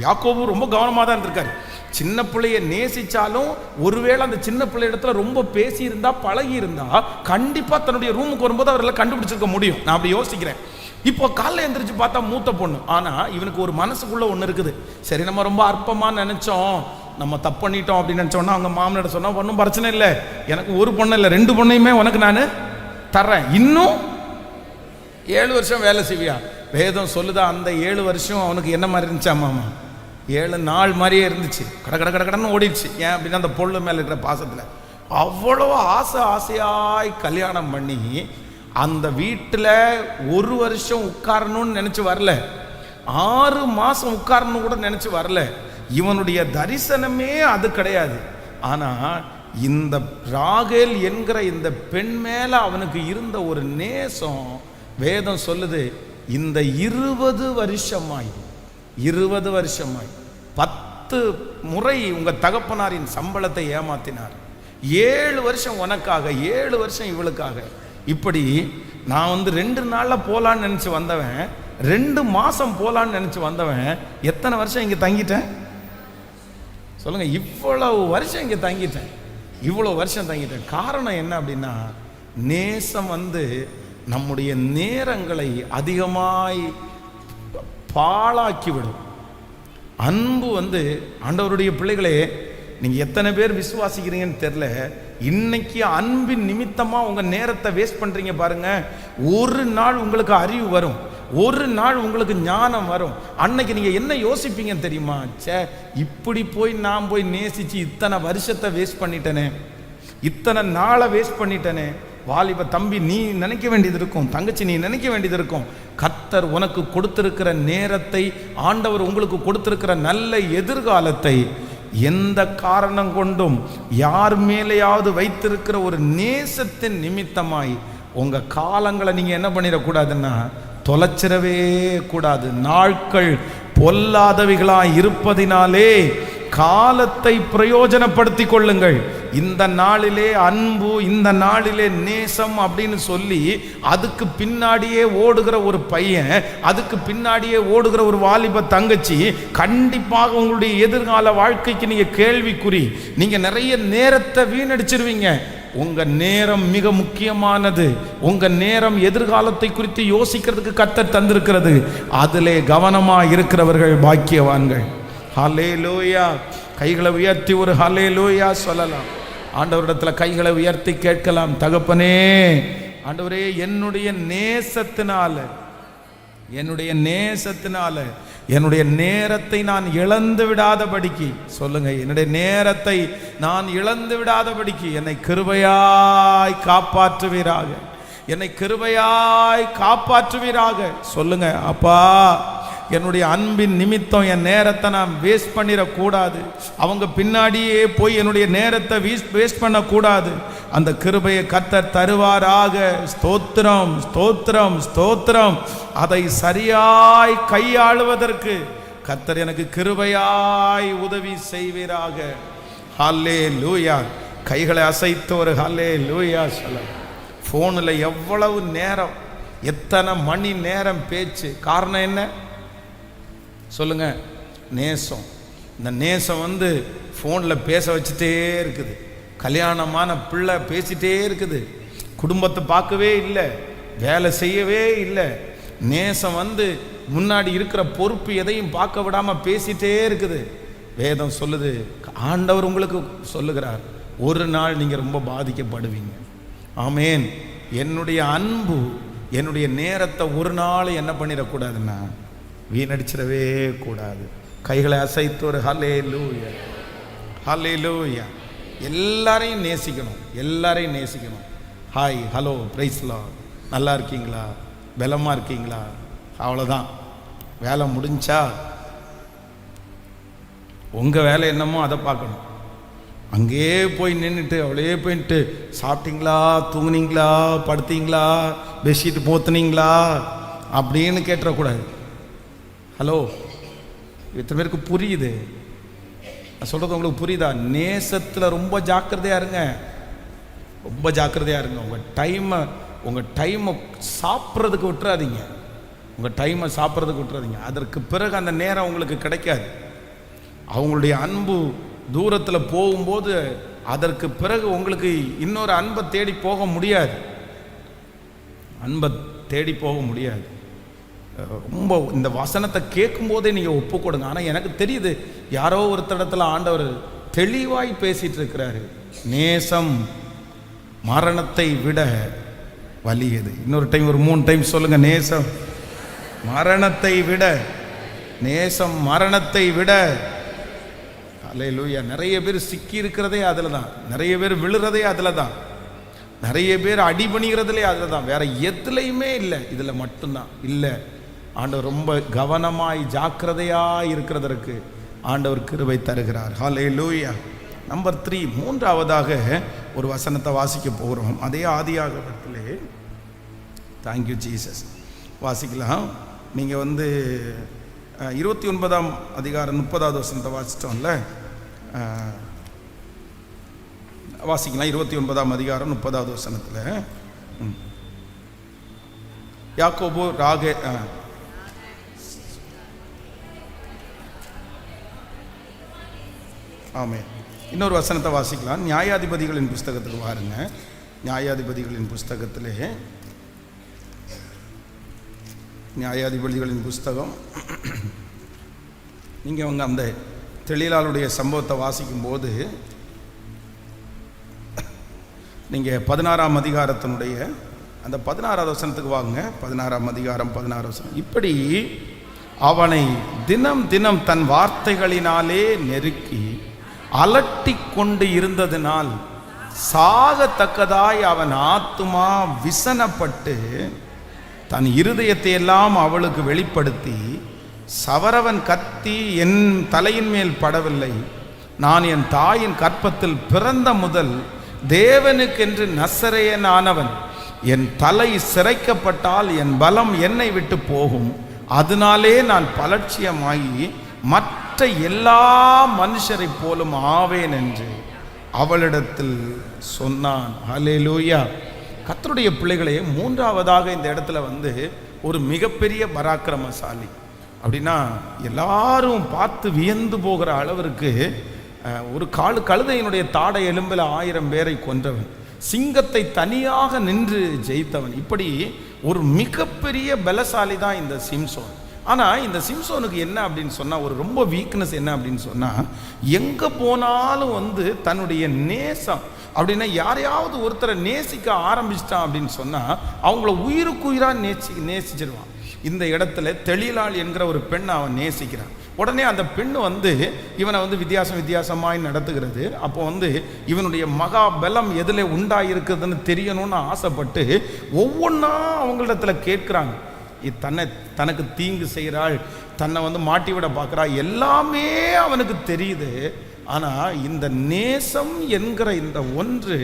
யாக்கோபு ரொம்ப கவனமாக தான் இருந்திருக்காரு. சின்ன பிள்ளைய நேசிச்சாலும் ஒருவேளை அந்த சின்ன பிள்ளை இடத்துல ரொம்ப பேசி இருந்தா பழகி இருந்தா கண்டிப்பா தன்னுடைய ரூமுக்கு வரும்போது அவரெல்லாம் கண்டுபிடிச்சிருக்க முடியும். நான் அப்படி யோசிக்கிறேன். இப்போ காலைல எந்திரிச்சு பார்த்தா மூத்த பொண்ணு. ஆனால் இவனுக்கு ஒரு மனசுக்குள்ள ஒன்று இருக்குது, சரி நம்ம ரொம்ப அற்பமாக நினச்சோம், நம்ம தப்பு பண்ணிட்டோம் அப்படின்னு நினச்சோன்னா அவங்க மாமனிட சொன்னால் ஒன்றும் பிரச்சனை இல்லை, எனக்கு ஒரு பொண்ணு இல்லை 2 பொண்ணையுமே உனக்கு நான் தர்றேன், இன்னும் 7 வருஷம் வேலை செய்வியா. வேதம் சொல்லுதா அந்த 7 வருஷம் அவனுக்கு என்ன மாதிரி இருந்துச்சா மாமா? 7 நாள் மாதிரியே இருந்துச்சு. கடன்னு ஓடிடுச்சு. ஏன் அப்படின்னா அந்த பொண்ணு மேலே இருக்கிற பாசத்தில் அவ்வளோ ஆசையாய் கல்யாணம் பண்ணி அந்த வீட்டில் 1 வருஷம் உட்காரணும்னு நினச்சி வரல, 6 மாதம் உட்காரணும் கூட நினச்சி வரல. இவனுடைய தரிசனமே அது கிடையாது. ஆனால் இந்த ராகேல் என்கிற இந்த பெண் மேலே அவனுக்கு இருந்த ஒரு நேசம் வேதம் சொல்லுது. இந்த 20 வருஷமாய் 10 முறை உங்கள் தகப்பனாரின் சம்பளத்தை ஏமாத்தினார். 7 வருஷம் உனக்காக, 7 வருஷம் இவளுக்காக. இப்படி நான் வந்து 2 நாளில் போகலான்னு நினச்சி வந்தவன், 2 மாதம் போகலான்னு நினச்சி வந்தவன் எத்தனை வருஷம் இங்கே தங்கிட்டேன் சொல்லுங்க? இவ்வளவு வருஷம் இங்கே தங்கிட்டேன், இவ்வளோ வருஷம் தங்கிட்டேன். காரணம் என்ன அப்படின்னா, நேசம் வந்து நம்முடைய நேரங்களை அதிகமாய் பாழாக்கிவிடும். அன்பு வந்து ஆண்டவருடைய பிள்ளைகளே, நீங்கள் எத்தனை பேர் விசுவாசிக்கிறீங்கன்னு தெரில, இன்னைக்கு அன்பின் நிமித்தமாக உங்கள் நேரத்தை வேஸ்ட் பண்ணுறீங்க பாருங்க. ஒரு நாள் உங்களுக்கு அறிவு வரும், ஒரு நாள் உங்களுக்கு ஞானம் வரும். அன்னைக்கு நீங்கள் என்ன யோசிப்பீங்கன்னு தெரியுமா? இப்படி நான் போய் நேசித்து இத்தனை வருஷத்தை வேஸ்ட் பண்ணிட்டேனே, இத்தனை நாளை வேஸ்ட் பண்ணிட்டேனே. வாலிப தம்பி, நீ நினைக்க வேண்டியது இருக்கும், தங்கச்சி நீ நினைக்க வேண்டியது இருக்கும். கர்த்தர் உனக்கு கொடுத்திருக்கிற நேரத்தை, ஆண்டவர் உங்களுக்கு கொடுத்திருக்கிற நல்ல எதிர்காலத்தை எந்த காரணம் கொண்டும் யார் மேலேயாவது வைத்திருக்கிற ஒரு நேசத்தின் நிமித்தமாய் உங்க காலங்களை நீங்க என்ன பண்ணிடக்கூடாதுன்னா தொலைச்சிடவே கூடாது. நாட்கள் பொல்லாதவைகளாய் இருப்பதினாலே காலத்தை பிரயோஜனப்படுத்தி கொள்ளுங்கள். இந்த நாளிலே அன்பு, இந்த நாளிலே நேசம் அப்படின்னு சொல்லி அதுக்கு பின்னாடியே ஓடுகிற ஒரு பையன், அதுக்கு பின்னாடியே ஓடுகிற ஒரு வாலிப தங்கச்சி, கண்டிப்பாக உங்களுடைய எதிர்கால வாழ்க்கைக்கு நீங்க கேள்விக்குறி. நீங்க நிறைய நேரத்தை வீணடிச்சிருவீங்க. உங்க நேரம் மிக முக்கியமானது. உங்க நேரம் எதிர்காலத்தை குறித்து யோசிக்கிறதுக்கு கர்த்தர் தந்திருக்கிறது. அதிலே கவனமா இருக்கிறவர்கள் பாக்கியவான்கள். ஹல்லேலூயா. கைகளை உயர்த்தி ஒரு ஹல்லேலூயா சொல்லலாம். ஆண்டவரிடத்துல கைகளை உயர்த்தி கேட்கலாம். தகப்பனே, ஆண்டவரே, என்னுடைய நேசத்தினால என்னுடைய நேரத்தை நான் இழந்து விடாதபடிக்கு, சொல்லுங்க, என்னுடைய நேரத்தை நான் இழந்து விடாதபடிக்கு என்னை கிருபையாய் காப்பாற்றுவீராக, என்னை கிருபையாய் காப்பாற்றுவீராக. சொல்லுங்க, அப்பா என்னுடைய அன்பின் நிமித்தம் என் நேரத்தை நான் வேஸ்ட் பண்ணிடக்கூடாது. அவங்க பின்னாடியே போய் என்னுடைய நேரத்தை வேஸ்ட் பண்ணக்கூடாது. அந்த கிருபையை கர்த்தர் தருவாராக. ஸ்தோத்திரம், ஸ்தோத்திரம், ஸ்தோத்திரம். அதை சரியாய் கையாளுவதற்கு கர்த்தர் எனக்கு கிருபையாய் உதவி செய்வீராக. ஹல்லேலூயா. கைகளை அசைத்து ஒரு ஹல்லேலூயா சொல்ல. ஃபோனில் எவ்வளவு நேரம், எத்தனை மணி நேரம் பேச்சு. காரணம் என்ன சொல்லுங்க? நேசம். இந்த நேசம் ஃபோனில் பேச வச்சுட்டே இருக்குது. கல்யாணமான பிள்ளை பேசிட்டே இருக்குது. குடும்பத்தை பார்க்கவே இல்லை, வேலை செய்யவே இல்லை. நேசம் முன்னாடி இருக்கிற பொறுப்பு எதையும் பார்க்க விடாமல் பேசிட்டே இருக்குது. வேதம் சொல்லுது, ஆண்டவர் உங்களுக்கு சொல்லுகிறார், ஒரு நாள் நீங்கள் ரொம்ப பாதிக்கப்படுவீங்க. ஆமேன். என்னுடைய அன்பு, என்னுடைய நேரத்தை ஒரு நாள் என்ன பண்ணிடக்கூடாதுன்னா வீணடிச்சிடவே கூடாது. கைகளை அசைத்து ஒரு ஹல்லேலூயா, ஹல்லேலூயா. எல்லாரையும் நேசிக்கணும், எல்லாரையும் நேசிக்கணும். ஹாய், ஹலோ, பிரைஸ் லார்ட், நல்லா இருக்கீங்களா, பலமாக இருக்கீங்களா, அவ்வளோதான். வேலை முடிஞ்சா உங்கள் வேலை என்னமோ அதை பார்க்கணும். அங்கேயே போய் நின்றுட்டு அவளே போயிட்டு சாப்பிட்டீங்களா, தூங்குனீங்களா, படுத்தீங்களா, பெட்ஷீட் போத்துனீங்களா அப்படின்னு கேட்டுறக்கூடாது. ஹலோ, இத்தனை பேருக்கு புரியுது நான் சொல்கிறது? உங்களுக்கு புரியுதா? நேசத்தில் ரொம்ப ஜாக்கிரதையாக இருங்க, ரொம்ப ஜாக்கிரதையாக இருங்க. உங்கள் டைமை சாப்பிட்றதுக்கு விட்டுறாதீங்க, உங்கள் டைமை சாப்பிட்றதுக்கு விட்டுறாதீங்க. அதற்கு பிறகு அந்த நேரம் உங்களுக்கு கிடைக்காது. அவங்களுடைய அன்பு தூரத்தில் போகும்போது அதற்கு பிறகு உங்களுக்கு இன்னொரு அன்பை தேடி போக முடியாது, அன்பை தேடி போக முடியாது. ரொம்ப இந்த வசனத்தை கேட்கும் போதே நீங்கள் ஒப்பு கொடுங்க. ஆனால் எனக்கு தெரியுது, யாரோ ஒருத்தடத்துல ஆண்டவர் தெளிவாய் பேசிட்டு இருக்கிறாரு. நேசம் மரணத்தை விட வலியது. இன்னொரு டைம், ஒரு 3 டைம் சொல்லுங்க. நேசம் மரணத்தை விட, நேசம் மரணத்தை விட. அல்லேலூயா. நிறைய பேர் சிக்கி இருக்கிறதே அதில் தான், நிறைய பேர் விழுறதே அதில் தான், நிறைய பேர் அடிபணிகிறதுலே அதில் தான், வேற எதுலையுமே இல்லை, இதில் மட்டும்தான் இல்லை. ஆண்டவர் ரொம்ப கவனமாய் ஜாக்கிரதையாய் இருக்கிறதற்கு ஆண்டவர் கிருபை தருகிறார். ஹல்லேலூயா. நம்பர் 3, மூன்றாவதாக ஒரு வசனத்தை வாசிக்க போகிறோம். அதே ஆதியாகமத்திலே, தேங்க்யூ ஜீசஸ், வாசிக்கலாம். நீங்கள் 29ஆம் அதிகாரம் 30வது வசனத்தை வாசித்தோம்ல, வாசிக்கலாம். 29ஆம் அதிகாரம் 30வது வசனத்தில் யாக்கோபு ராகே ஆமென். இன்னொரு வசனத்தை வாசிக்கலாம். நியாயாதிபதிகளின் புஸ்தகத்துக்கு வாருங்க. நியாயாதிபதிகளின் புஸ்தகத்திலே, நியாயாதிபதிகளின் புஸ்தகம், நீங்கள் அந்த தெளிலாளுடைய சம்பவத்தை வாசிக்கும்போது நீங்கள் 16ஆம் அதிகாரத்தினுடைய அந்த 16வது வசனத்துக்கு வாங்க. 16ஆம் அதிகாரம் 16 வசனம். இப்படி அவனை தினம் தினம் தன் வார்த்தைகளினாலே நெருக்கி அலட்டி கொண்டு இருந்ததினால் சாகத்தக்கதாய் அவன் ஆத்துமா விசனப்பட்டு தன் இருதயத்தை எல்லாம் அவளுக்கு வெளிப்படுத்தி, சவரவன் கத்தி என் தலையின் மேல் படவில்லை, நான் என் தாயின் கற்பத்தில் பிறந்த முதல் தேவனுக்கென்று நசரேயன் ஆனவன், என் தலை சிரைக்கப்பட்டால் என் பலம் என்னை விட்டு போகும், அதனாலே நான் பலட்சியமாகி மற்ற எல்லா மனுஷரை போலும் ஆவேன் என்று அவளிடத்தில் சொன்னான். ஹல்லேலூயா. கர்த்தருடைய பிள்ளைகளே, மூன்றாவதாக இந்த இடத்துல ஒரு மிகப்பெரிய பராக்கிரமசாலி அப்படின்னா எல்லாரும் பார்த்து வியந்து போகிற அளவிற்கு ஒரு கழுதையினுடைய தாடை எலும்பில் 1000 பேரை கொன்றவன், சிங்கத்தை தனியாக நின்று ஜெயித்தவன், இப்படி ஒரு மிகப்பெரிய பலசாலி தான் இந்த சிம்சோன். ஆனால் இந்த சிம்சோனுக்கு என்ன அப்படின்னு சொன்னால், ஒரு ரொம்ப வீக்னஸ் என்ன அப்படின்னு சொன்னால், எங்கே போனாலும் தன்னுடைய நேசம் அப்படின்னா யாரையாவது ஒருத்தரை நேசிக்க ஆரம்பிச்சிட்டான் அப்படின்னு சொன்னால் அவங்கள உயிருக்கு உயிராக நேசிச்சிருவான். இந்த இடத்துல தெளிலாள் என்கிற ஒரு பெண்ணை அவன் நேசிக்கிறான். உடனே அந்த பெண்ணு இவனை வித்தியாசமாய் நடத்துகிறது. அப்போ இவனுடைய மகா பலம் எதில் உண்டாயிருக்குதுன்னு தெரியணும்னு ஆசைப்பட்டு ஒவ்வொன்றா அவங்களிடத்துல கேட்குறாங்க. தனக்கு தீங்கு செய்கிறாள், தன்னை மாட்டி விட பார்க்குறா, எல்லாமே அவனுக்கு தெரியுது. ஆனால் இந்த நேசம் என்கிற இந்த ஒன்று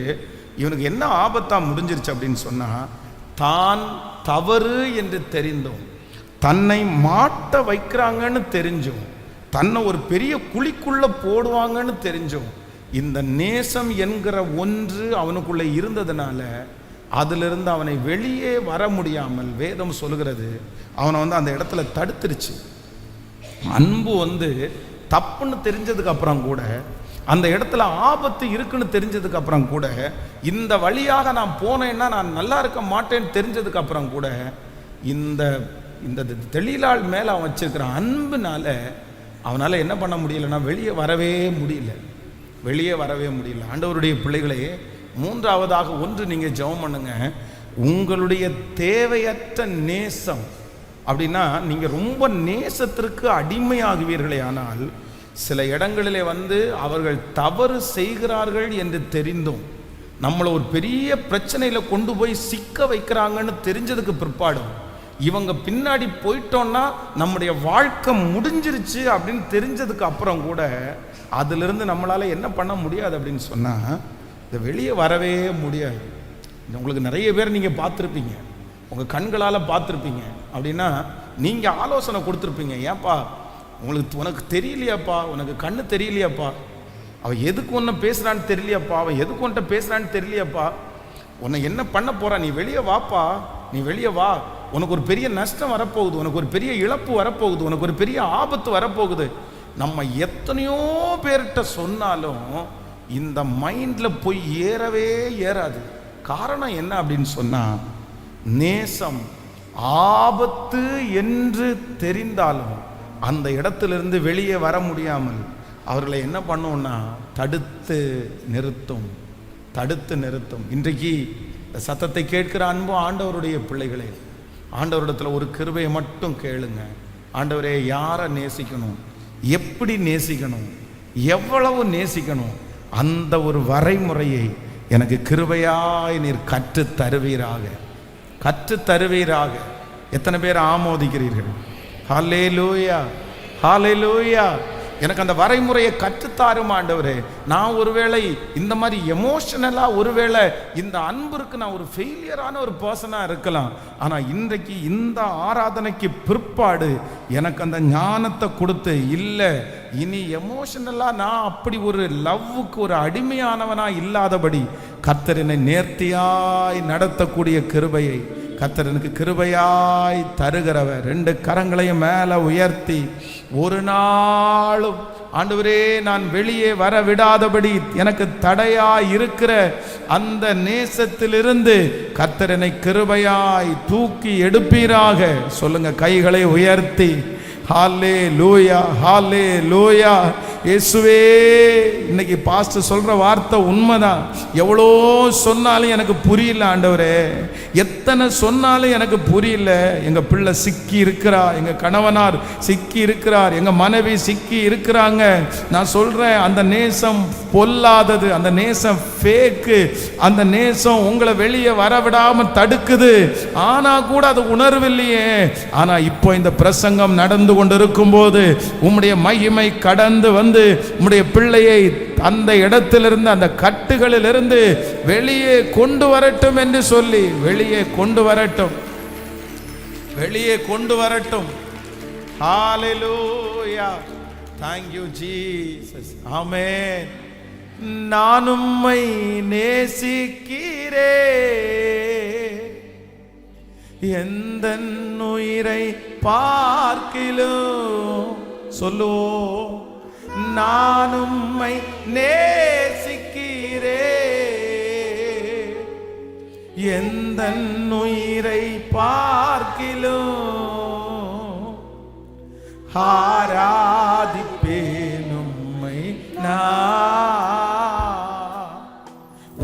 இவனுக்கு என்ன ஆபத்தாக முடிஞ்சிருச்சு அப்படின்னு சொன்னால், தான் தவறு என்று தெரிந்தும், தன்னை மாட்ட வைக்கிறாங்கன்னு தெரிஞ்சும், தன்னை ஒரு பெரிய குழிக்குள்ளே போடுவாங்கன்னு தெரிஞ்சும், இந்த நேசம் என்கிற ஒன்று அவனுக்குள்ளே இருந்ததுனால அதிலிருந்து அவனை வெளியே வர முடியாமல் வேதம் சொல்கிறது அவனை அந்த இடத்துல தடுத்துருச்சு. அன்பு தப்புன்னு தெரிஞ்சதுக்கு அப்புறம் கூட, அந்த இடத்துல ஆபத்து இருக்குன்னு தெரிஞ்சதுக்கு அப்புறம் கூட, இந்த வழியாக நான் போனேன்னா நான் நல்லா இருக்க மாட்டேன்னு தெரிஞ்சதுக்கு அப்புறம் கூட, இந்த இந்த தெளிலாள் மேலே அவன் வச்சிருக்கிற அன்புனால அவனால் என்ன பண்ண முடியலன்னா வெளியே வரவே முடியல. ஆண்டவருடைய பிள்ளைகளே, மூன்றாவதாக ஒன்று நீங்கள் ஜெபம் பண்ணுங்க. உங்களுடைய தேவையற்ற நேசம் அப்படின்னா, நீங்கள் ரொம்ப நேசத்திற்கு அடிமையாகுவீர்களே, ஆனால் சில இடங்களிலே அவர்கள் தவறு செய்கிறார்கள் என்று தெரிந்தும், நம்மளை ஒரு பெரிய பிரச்சனையில் கொண்டு போய் சிக்க வைக்கிறாங்கன்னு தெரிஞ்சதுக்கு பிற்பாடும், இவங்க பின்னாடி போயிட்டோன்னா நம்முடைய வாழ்க்கை முடிஞ்சிருச்சு அப்படின்னு தெரிஞ்சதுக்கு அப்புறம் கூட அதிலிருந்து நம்மளால் என்ன பண்ண முடியாது அப்படின்னு சொன்னால், இதை வெளியே வரவே முடியாது. உங்களுக்கு நிறைய பேர் நீங்கள் பார்த்துருப்பீங்க, உங்கள் கண்களால் பார்த்துருப்பீங்க. அப்படின்னா நீங்கள் ஆலோசனை கொடுத்துருப்பீங்க, ஏன்பா உனக்கு தெரியலையாப்பா, உனக்கு கண்ணு தெரியலையாப்பா, அவன் எதுக்கு ஒன்று பேசுகிறான்னு தெரியலையாப்பா, அவன் எதுக்கு ஒன்றை பேசுகிறான்னு தெரியலையாப்பா, உன்னை என்ன பண்ண போகிறான், நீ வெளியே வாப்பா, நீ வெளியே வா, உனக்கு ஒரு பெரிய நஷ்டம் வரப்போகுது, உனக்கு ஒரு பெரிய இழப்பு வரப்போகுது, உனக்கு ஒரு பெரிய ஆபத்து வரப்போகுது. நம்ம எத்தனையோ பேர்கிட்ட சொன்னாலும் இந்த மைண்டில் போய் ஏறவே ஏறாது. காரணம் என்ன அப்படின்னு சொன்னால், நேசம் ஆபத்து என்று தெரிந்தாலும் அந்த இடத்திலிருந்து வெளியே வர முடியாமல் அவர்களை என்ன பண்ணுவோம்னா தடுத்து நிறுத்தும். இன்றைக்கு சத்தத்தை கேட்கிற அன்பு ஆண்டவருடைய பிள்ளைகளே, ஆண்டவரிடத்தில் ஒரு கிருபையை மட்டும் கேளுங்க. ஆண்டவரே, யாரை நேசிக்கணும், எப்படி நேசிக்கணும், எவ்வளவு நேசிக்கணும், அந்த ஒரு வரைமுறையை எனக்கு கிருபையாய் நீர் கற்று தருவீராக. எத்தனை பேர் ஆமோதிக்கிறீர்கள்? ஹல்லேலூயா, ஹல்லேலூயா. எனக்கு அந்த வரைமுறையை கற்றுத்தாரும் ஆண்டவரே. நான் ஒருவேளை இந்த மாதிரி எமோஷனலாக, ஒருவேளை இந்த அன்புக்கு நான் ஒரு ஃபெயிலியரான ஒரு பர்சனாக இருக்கலாம். ஆனால் இன்றைக்கு இந்த ஆராதனைக்கு பிற்பாடு எனக்கு அந்த ஞானத்தை கொடுத்து, இல்லை இனி எமோஷனலாக நான் அப்படி ஒரு லவ்வுக்கு ஒரு அடிமையானவனாக இல்லாதபடி கர்த்தர் என்னை நேர்த்தியாய் நடத்தக்கூடிய கிருபையை கர்த்தர் எனக்கு கிருபையாய் தருகிறவர். 2 கரங்களையும் மேலே உயர்த்தி, ஒரு நாளும் ஆண்டவரே நான் வெளியே வர விடாதபடி எனக்கு தடையாய் இருக்கிற அந்த நேசத்திலிருந்து கர்த்தர் என்னை கிருபையாய் தூக்கி எடுப்பீராக. சொல்லுங்க, கைகளை உயர்த்தி. ஹல்லேலூயா, ஹல்லேலூயா. இயேசுவே, இன்னைக்கு பாஸ்டர் சொல்ற வார்த்தை உண்மைதான். எவ்வளோ சொன்னாலும் எனக்கு புரியல ஆண்டவரே, எத்தனை சொன்னாலும் எனக்கு புரியல. எங்க பிள்ளை சிக்கி இருக்கிறா, எங்க கணவனார் சிக்கி இருக்கிறார், எங்க மனைவி சிக்கி இருக்கிறாங்க. நான் சொல்றேன், அந்த நேசம் பொல்லாதது, அந்த நேசம் ஃபேக்கு, அந்த நேசம் உங்களை வெளியே வரவிடாம தடுக்குது. ஆனா கூட அது உணர்வில்லையே. ஆனா இப்போ இந்த பிரசங்கம் நடந்து கொண்டிருக்கும் போது உம்முடைய மகிமை கடந்து வந்து உம்முடைய பிள்ளையை அந்த இடத்திலிருந்து, அந்த கட்டுகளிலிருந்து வெளியே கொண்டு வரட்டும் என்று சொல்லி, வெளியே கொண்டு வரட்டும். ஹல்லேலூயா. Thank you Jesus. ஆமென். நான் உம்மை நேசிக்கிறேன், எந்தன் உயிரை பார்க்கிலும். சொல்லுவோம், நான் உம்மை நேசிக்கிறேன், எந்தன் உயிரை பார்க்கிலும் ஆராதிப்பேன் உம்மை நான்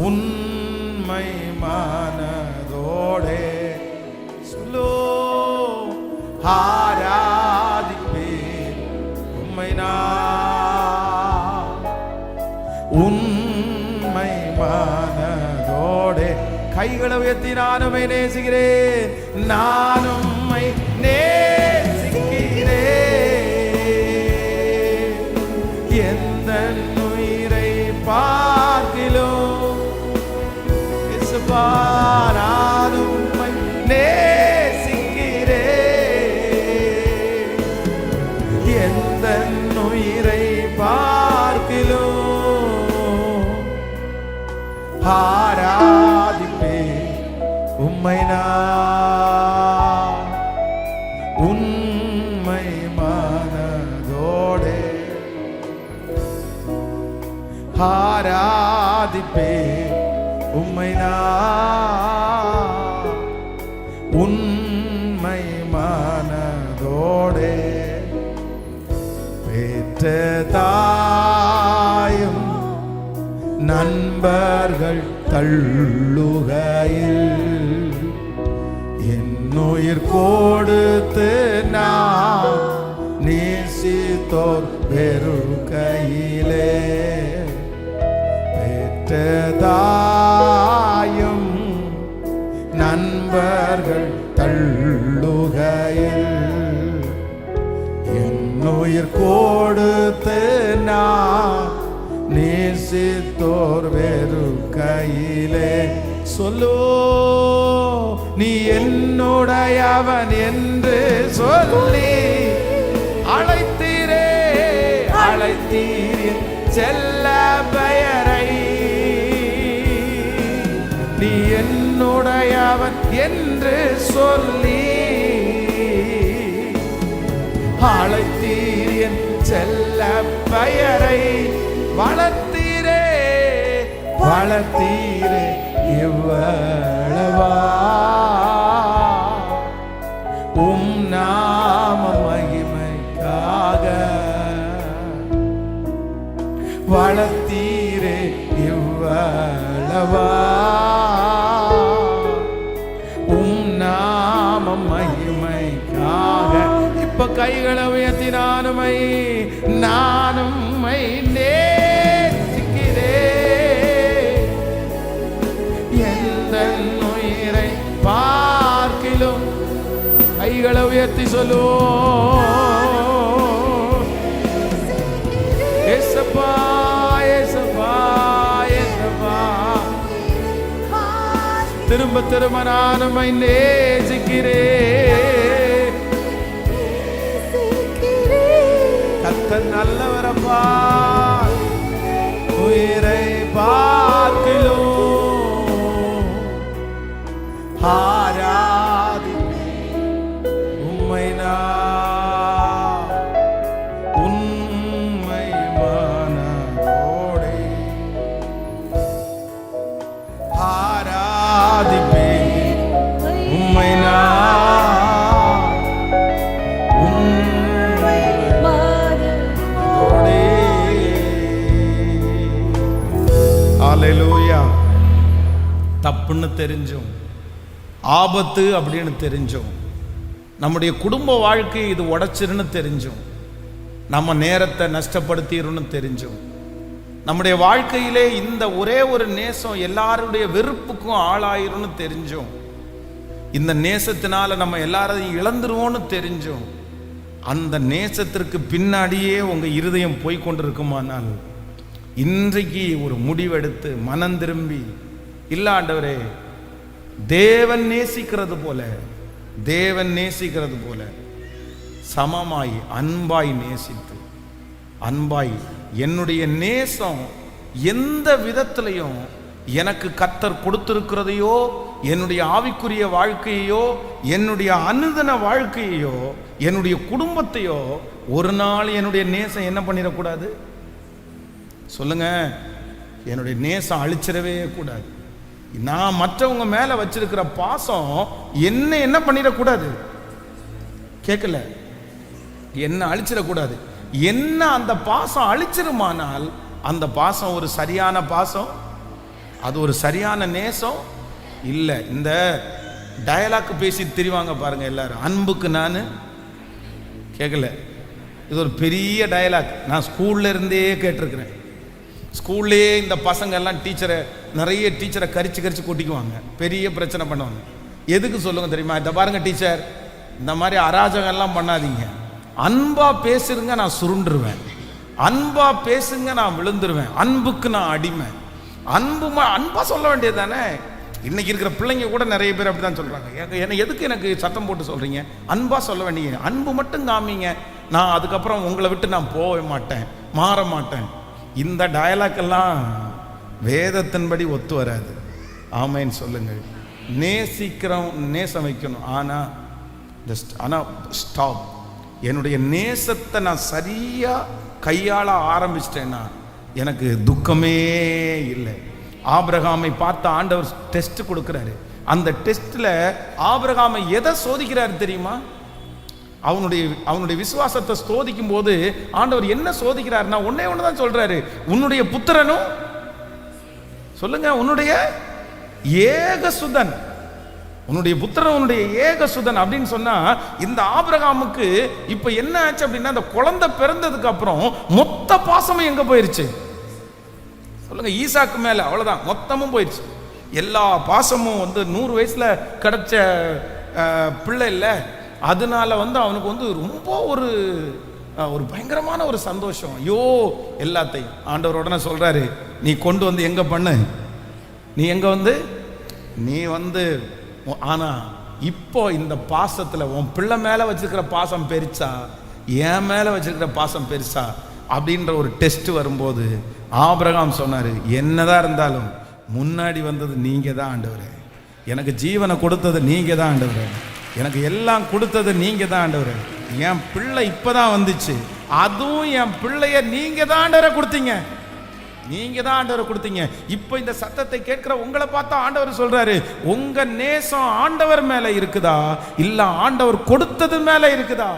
உண்மை மனதோடே. சொல்லோ, ஆராதிப்பேன் உம்மை நான் உண்மை மனதோடே. கைகளை உயர்த்தி நான் உம்மை நேசிக்கிறேன், நான் உம்மை நேசிக்கிறேன், எந்த உயிரை பார்க்கிலும் இயேசுவா நான் உம்மை நேசிக்கிறேன், எந்த உயிரை பார்க்கிலும் ஆராதிப்பேன் உம்மை நான் உண்மை மனதோடே, ஆராதிப்பேன் உம்மை நான் உண்மை மனதோடே, பெற்ற தாயும் நண்பர்கள் தள்ளுகையில் என்னுயிர் கொடுத்து நான் நேசித்தோர் வெறுக்கையிலே, பெற்றதாயும் நண்பர்கள் தள்ளுகையில் என்னுயிர் கொடுத்து நான் நேசித்தோர் வெறுக்கையிலே, சொல்லு நீ என்னுடையவன் என்று சொல்லி அழைத்தீரே, அழைத்தீர் செல்ல பெயரை, நீ என்னுடையவன் என்று சொல்லி அழைத்தீர் என் செல்ல பெயரை, வளர்த்தீரே வளர்த்தீரே இவ்வளவா உம் நாம மகிமைக்காக, வளர்த்தீரே இவ்வளவா உம் நாம மகிமைக்காக. இப்ப கைகளை உயர்த்தி நானுமை நேசிக்கிறேன், எந்த உயிரை பார்க்கிலும். கைகளை உயர்த்தி சொல்லுவோம், ஏசப்பா ஏசப்பா ஏசப்பா. திரும்ப திரும்ப நான் உம்மை நேசிக்கிறேன், கர்த்தர் நல்லவரப்பா, உயிரை பார்க்கிலும் ஆராதிப்பேன் உம்மை நான் உண்மை மனதோடே, ஆராதிப்பேன் உம்மை நான் உண்மை மனதோடே. அல்லேலூயா. தப்புன்னு தெரிஞ்சும், ஆபத்து அப்படின்னு தெரிஞ்சும், நம்முடைய குடும்ப வாழ்க்கை இது உடைச்சிருன்னு தெரிஞ்சும், நம்ம நேரத்தை நஷ்டப்படுத்திடும்னு தெரிஞ்சும், நம்முடைய வாழ்க்கையிலே இந்த ஒரே ஒரு நேசம் எல்லாருடைய வெறுப்புக்கும் ஆளாயிரும்னு தெரிஞ்சும், இந்த நேசத்தினால நம்ம எல்லாரையும் இழந்துருவோம்னு தெரிஞ்சும், அந்த நேசத்திற்கு பின்னாடியே உங்க இருதயம் போய் கொண்டிருக்குமானால் இன்றைக்கு ஒரு முடிவெடுத்து மனம் திரும்பி, இல்ல ஆண்டவரே, தேவன் நேசிக்கிறது போல சமமாய் அன்பாய் நேசித்து, அன்பாய் என்னுடைய நேசம் எந்த விதத்திலையும் எனக்கு கர்த்தர் கொடுத்திருக்கிறதையோ, என்னுடைய ஆவிக்குரிய வாழ்க்கையோ, என்னுடைய அனுதின வாழ்க்கையோ, என்னுடைய குடும்பத்தையோ ஒரு நாள் என்னுடைய நேசம் என்ன பண்ணிடக்கூடாது சொல்லுங்க. என்னுடைய நேசம் அழிச்சிடவே கூடாது. நான் மற்றவங்க மேல வச்சிருக்கிற பாசம் என்ன பண்ணிடக்கூடாது. கேட்கல, என்ன அழிச்சிடக்கூடாது. என்ன அந்த பாசம் அழிச்சிருமானால் அந்த பாசம் ஒரு சரியான பாசம், அது ஒரு சரியான நேசம் இல்லை. இந்த டயலாக் பேசி திரிவாங்க பாருங்க எல்லாரும், அன்புக்கு நான் கேட்கல. இது ஒரு பெரிய டயலாக், நான் ஸ்கூல்ல இருந்தே கேட்டிருக்கிறேன். ஸ்கூல்லேயே இந்த பசங்க எல்லாம் நிறைய டீச்சரை கரிச்சு கூட்டிக்குவாங்க, பெரிய பிரச்சனை பண்ணுவாங்க. எதுக்கு சொல்லுங்க தெரியுமா? இதை பாருங்க டீச்சர், இந்த மாதிரி அராஜகம் எல்லாம் பண்ணாதீங்க, அன்பா பேசுங்க நான் சுருண்டுருவேன், அன்பா பேசுங்க நான் விழுந்துருவேன், அன்புக்கு நான் அடிமை. அன்பா சொல்ல வேண்டியது தானே. இன்னைக்கு இருக்கிற பிள்ளைங்க கூட நிறைய பேர் அப்படிதான் சொல்றாங்க. எதுக்கு எனக்கு சத்தம் போட்டு சொல்றீங்க? அன்பா சொல்ல வேண்டிய, அன்பு மட்டும் காமிங்க, நான் அதுக்கப்புறம் உங்களை விட்டு நான் போக மாட்டேன், மாற மாட்டேன். இந்த டயலாக் எல்லாம் வேதத்தின்படி ஒத்து வராது. ஆமைன்னு சொல்லுங்க. நேசிக்கிறோம், நேசம் வைக்கணும். ஆனா ஸ்டாப். என்னுடைய நேசத்தை நான் சரியா கையாள ஆரம்பிச்சிட்டேன்னா எனக்கு துக்கமே இல்லை. ஆபிரகாமை பார்த்து ஆண்டவர் டெஸ்ட் கொடுக்கிறாரு. அந்த டெஸ்ட்ல ஆபிரகாமை எதை சோதிக்கிறாரு தெரியுமா? அவனுடைய விசுவாசத்தை சோதிக்கும் போது ஆண்டவர் என்ன சோதிக்கிறாருன்னா ஒன்னே ஒண்ணுதான் சொல்றாரு, உன்னுடைய புத்திரனும் சொல்லுங்க, உன்னுடைய ஏகசுதன், உன்னுடைய புத்திரன் உன்னுடைய ஏகசுதன் அப்படின்னு சொன்னா, இந்த ஆபிரகாமுக்கு இப்ப என்ன ஆச்சு அப்படின்னா, அந்த குழந்தை பிறந்ததுக்கு அப்புறம் மொத்த பாசமும் எங்க போயிருச்சு சொல்லுங்க? ஈசாக்கு மேல. அவ்வளவுதான், மொத்தமும் போயிருச்சு. எல்லா பாசமும் 100 வயசுல கிடைச்ச பிள்ளை இல்ல, அதனால அவனுக்கு ரொம்ப ஒரு பயங்கரமான ஒரு சந்தோஷம். ஐயோ, எல்லாத்தையும் ஆண்டவர் உடனே சொல்றாரு, நீ கொண்டு எங்க பண்ணு, நீ எங்க நீ ஆனா இப்போ இந்த பாசத்துல உன் பிள்ளை மேல வச்சிருக்கிற பாசம் பெருசா, என் மேல வச்சிருக்கிற பாசம் பெருசா அப்படின்ற ஒரு டெஸ்ட் வரும்போது ஆபிரகாம் சொன்னாரு, என்னதான் இருந்தாலும் முன்னாடி வந்தது நீங்க தான் ஆண்டவரே, எனக்கு ஜீவனை கொடுத்தது நீங்க தான் ஆண்டவரே, எனக்கு எல்லாம் கொடுத்தது நீங்க தான் ஆண்டவரே, என் பிள்ளை இப்பதான் வந்துச்சு, அதுவும் என் பிள்ளைய நீங்க தான் ஆண்டவரை கொடுத்தீங்க, நீங்க தான் ஆண்டவரை கொடுத்தீங்க. இப்போ இந்த சத்தத்தை கேட்கிற உங்களை பார்த்தா ஆண்டவர் சொல்றாரு, உங்க நேசம் ஆண்டவர் மேல இருக்குதா இல்ல ஆண்டவர் கொடுத்தது மேல இருக்குதா?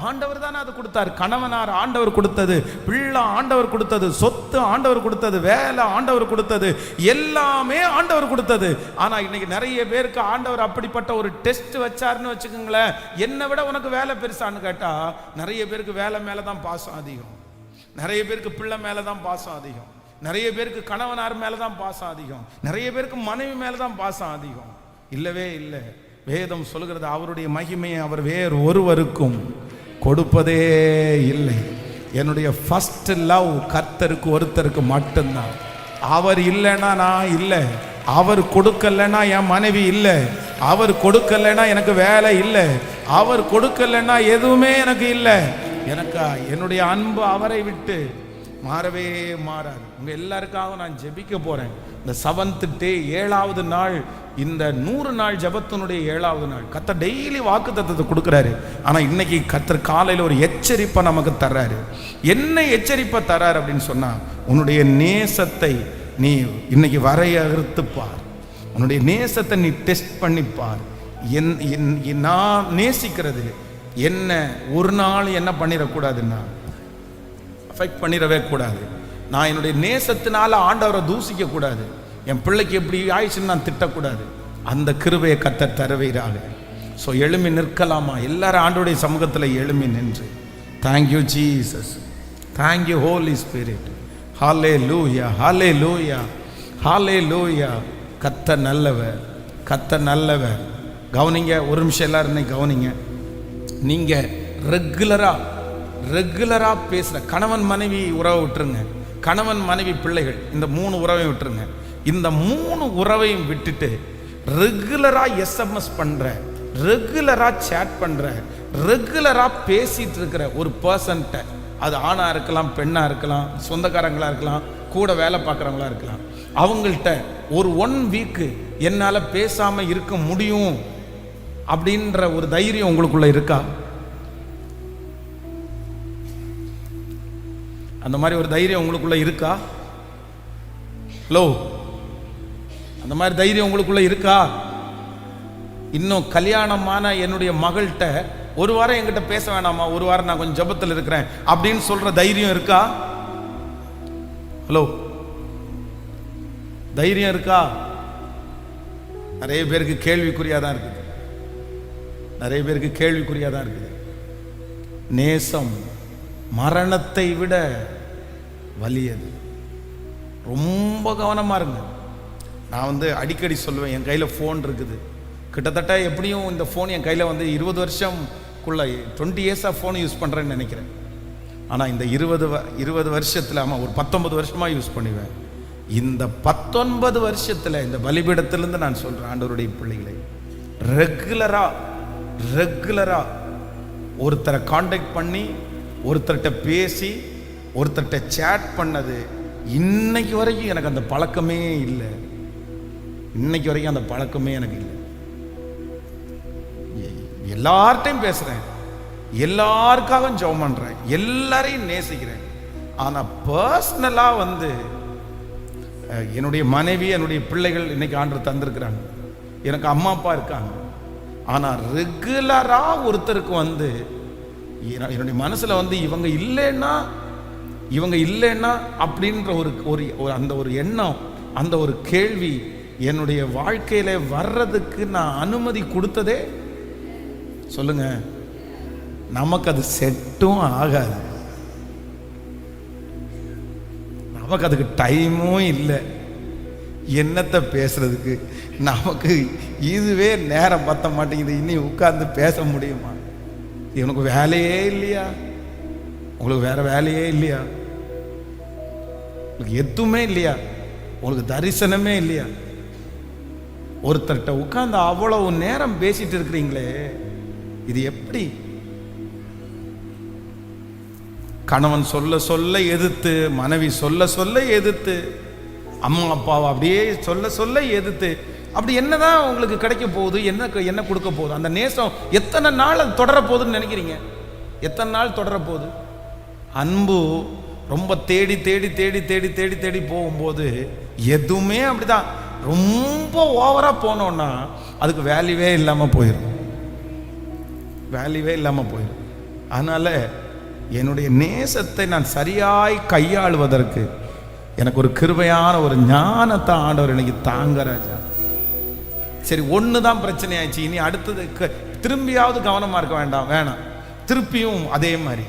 ஆண்டவர் தானே அது கொடுத்தார். கணவனார் ஆண்டவர் கொடுத்தது, பிள்ளை ஆண்டவர் கொடுத்தது, சொத்து ஆண்டவர் கொடுத்தது, வேலை ஆண்டவர் கொடுத்தது, எல்லாமே ஆண்டவர் கொடுத்தது. ஆனா இன்னைக்கு நிறைய பேருக்கு ஆண்டவர் அப்படிப்பட்ட ஒரு டெஸ்ட் வச்சாருன்னு வச்சுக்கோங்களேன். என்னை விட உனக்கு வேலை பெருசான்னு கேட்டா நிறைய பேருக்கு வேலை மேலதான் பாசம் அதிகம், நிறைய பேருக்கு பிள்ளை மேலதான் பாசம் அதிகம், நிறைய பேருக்கு கணவனார் மேலதான் பாசம் அதிகம், நிறைய பேருக்கு மனைவி மேலதான் பாசம் அதிகம். இல்லவே இல்லை. வேதம் சொல்கிறது, அவருடைய மகிமையை அவர் வேறு ஒருவருக்கும் கொடுப்பதே இல்லை. என்னுடைய ஃபர்ஸ்ட் லவ் கர்த்தருக்கு ஒருத்தருக்கு மட்டும்தான். அவர் இல்லைன்னா நான் இல்லை, அவர் கொடுக்கலன்னா என் மனைவி இல்லை, அவர் கொடுக்கலன்னா எனக்கு வேலை இல்லை, அவர் கொடுக்கலன்னா எதுவுமே எனக்கு இல்லை. எனக்கு என்னுடைய அன்பு அவரை விட்டு மாறவே மாறாது. உங்க எல்லாருக்காகவும் நான் ஜெபிக்க போறேன். இந்த 7th day 7வது நாள், இந்த 100 நாள் ஜெபத்தினுடைய 7வது நாள். கர்த்தர் டெய்லி வாக்குத்தத்தத்தை கொடுக்குறாரு. ஆனா இன்னைக்கு கர்த்தர் காலையில ஒரு எச்சரிப்பை நமக்கு தர்றாரு. என்ன எச்சரிப்பை தர்றாரு அப்படின்னு சொன்னா, உன்னுடைய நேசத்தை நீ இன்னைக்கு வரையறுத்துப்பார், உன்னுடைய நேசத்தை நீ டெஸ்ட் பண்ணிப்பார். நான் நேசிக்கிறது என்ன ஒரு நாள் என்ன பண்ணிடக்கூடாதுன்னா அஃபெக்ட் பண்ணிடவே கூடாது. நான் என்னுடைய நேசத்தினால ஆண்டவரை தூசிக்க கூடாது, என் பிள்ளைக்கு எப்படி ஆயிடுச்சுன்னு நான் திட்டக்கூடாது. அந்த கிருபையை கர்த்தர் தருவீராக. ஸோ எழுமி நிற்கலாமா? எல்லாரும் ஆண்டவருடைய சமூகத்தில் எழுமி நின்று, thank you Jesus, thank you holy spirit, hallelujah, hallelujah, hallelujah. கர்த்தர் நல்லவர், கர்த்தர் நல்லவர். கவனிங்க, ஒரு நிமிஷம் எல்லாரும் இன்னைக்கு கவனிங்க. நீங்கள் ரெகுலரா பேசுகிற கணவன் மனைவி உறவை விட்டுருங்க, கணவன் மனைவி பிள்ளைகள் இந்த 3 உறவையும் விட்டுருங்க. இந்த 3 உறவையும் விட்டுட்டு ரெகுலரா SMS பண்ற, ரெகுலரா சேட் பண்ற, ரெகுலரா பேசிட்டு இருக்கிற ஒரு பர்சன்ட்ட, அது ஆணா இருக்கலாம், பெண்ணா இருக்கலாம், சொந்தக்காரங்களா இருக்கலாம், கூட வேலை பார்க்குறவங்களா இருக்கலாம், அவங்கள்ட்ட ஒரு 1 வீக் என்னால் பேசாம இருக்க முடியும் அப்படின்ற ஒரு தைரியம் உங்களுக்குள்ள இருக்கா? அந்த மாதிரி ஒரு தைரியம் உங்களுக்குள்ள இருக்கா? ஹலோ, அந்த மாதிரி தைரியம் உங்களுக்குள்ள இருக்கா? இன்னும் கல்யாணமான என்னுடைய மகள்கிட்ட ஒரு வாரம் என்கிட்ட பேச வேணாமா, ஒரு வாரம் நான் கொஞ்சம் ஜெபத்தில் இருக்கிறேன் அப்படின்னு சொல்ற தைரியம் இருக்கா? ஹலோ, தைரியம் இருக்கா? நிறைய பேருக்கு கேள்விக்குறியாதான் இருக்குது, நிறைய பேருக்கு கேள்விக்குறியாதான் இருக்குது. நேசம் மரணத்தை விட வலியது. ரொம்ப கவனமாக இருங்க. நான் அடிக்கடி சொல்லுவேன், என் கையில் ஃபோன் இருக்குது. கிட்டத்தட்ட எப்படியும் இந்த ஃபோன் என் கையில் 20 வருஷம்குள்ள 20 இயர்ஸாக ஃபோன் யூஸ் பண்ணுறேன்னு நினைக்கிறேன். ஆனால் இந்த 20 வருஷத்தில் ஒரு 19 வருஷமாக யூஸ் பண்ணுவேன். இந்த 19 வருஷத்தில் இந்த பலிபீடத்திலிருந்து நான் சொல்கிறேன், ஆண்டவருடைய பிள்ளைகளை ரெகுலராக ஒருத்தரை காண்டாக்ட் பண்ணி, ஒருத்தர்கிட்ட பேசி, ஒருத்தர்கிட்ட சேட் பண்ணது இன்னைக்கு வரைக்கும் எனக்கு அந்த பழக்கமே இல்லை. இன்னைக்கு வரைக்கும் அந்த பழக்கமே எனக்கு இல்லை. எல்லார்ட்டையும் பேசுகிறேன், எல்லாருக்காகவும் ஜெபம் பண்ணுறேன், எல்லாரையும் நேசிக்கிறேன். ஆனால் பர்சனலாக என்னுடைய மனைவி, என்னுடைய பிள்ளைகள் இன்னைக்கு ஆண்டவர் தந்திருக்கிறாங்க, எனக்கு அம்மா அப்பா இருக்காங்க. ஆனால் ரெகுலராக ஒருத்தருக்கு என்னுடைய மனசில் இவங்க இல்லைன்னா அப்படின்ற அந்த ஒரு எண்ணம், அந்த ஒரு கேள்வி என்னுடைய வாழ்க்கையில வர்றதுக்கு நான் அனுமதி கொடுத்ததே சொல்லுங்க. நமக்கு அது செட்டும் ஆகாது, நமக்கு அதுக்கு டைமும் இல்லை. என்னத்தை பேசுறதுக்கு நமக்கு இதுவே நேரம் பத்த மாட்டேங்குது. இனி உட்கார்ந்து பேச முடியுமா? இவனுக்கு வேலையே இல்லையா? உங்களுக்கு வேற வேலையே இல்லையா? உங்களுக்கு எதுவுமே இல்லையா? உங்களுக்கு தரிசனமே இல்லையா? ஒருத்தர்கிட்ட உட்கார்ந்து அவ்வளவு நேரம் பேசிட்டு இருக்கிறீங்களே, இது எப்படி? கணவன் சொல்ல சொல்ல எதிர்த்து, மனைவி சொல்ல சொல்ல எதிர்த்து, அம்மா அப்பாவை அப்படியே சொல்ல சொல்ல எதிர்த்து, அப்படி என்னதான் உங்களுக்கு கிடைக்க போகுது? என்ன கொடுக்க போகுது? அந்த நேசம் எத்தனை நாள் அது தொடர போகுதுன்னு நினைக்கிறீங்க? எத்தனை நாள் தொடர போகுது? அன்பு ரொம்ப தேடி தேடி தேடி தேடி தேடி தேடி போகும்போது எதுவுமே அப்படிதான். ரொம்ப ஓவரா போனோம்னா அதுக்கு வேல்யூவே இல்லாமல் போயிடும், வேல்யூவே இல்லாமல் போயிடும். அதனால என்னுடைய நேசத்தை நான் சரியாய் கையாளுவதற்கு எனக்கு ஒரு கிருபையான ஒரு ஞானத்தை ஆண்டவர் எனக்கு தாங்க ராஜா. சரி, ஒன்று தான் பிரச்சனை ஆயிடுச்சு, இனி அடுத்தது திரும்பியாவது கவனமாக இருக்க வேணாம். திருப்பியும் அதே மாதிரி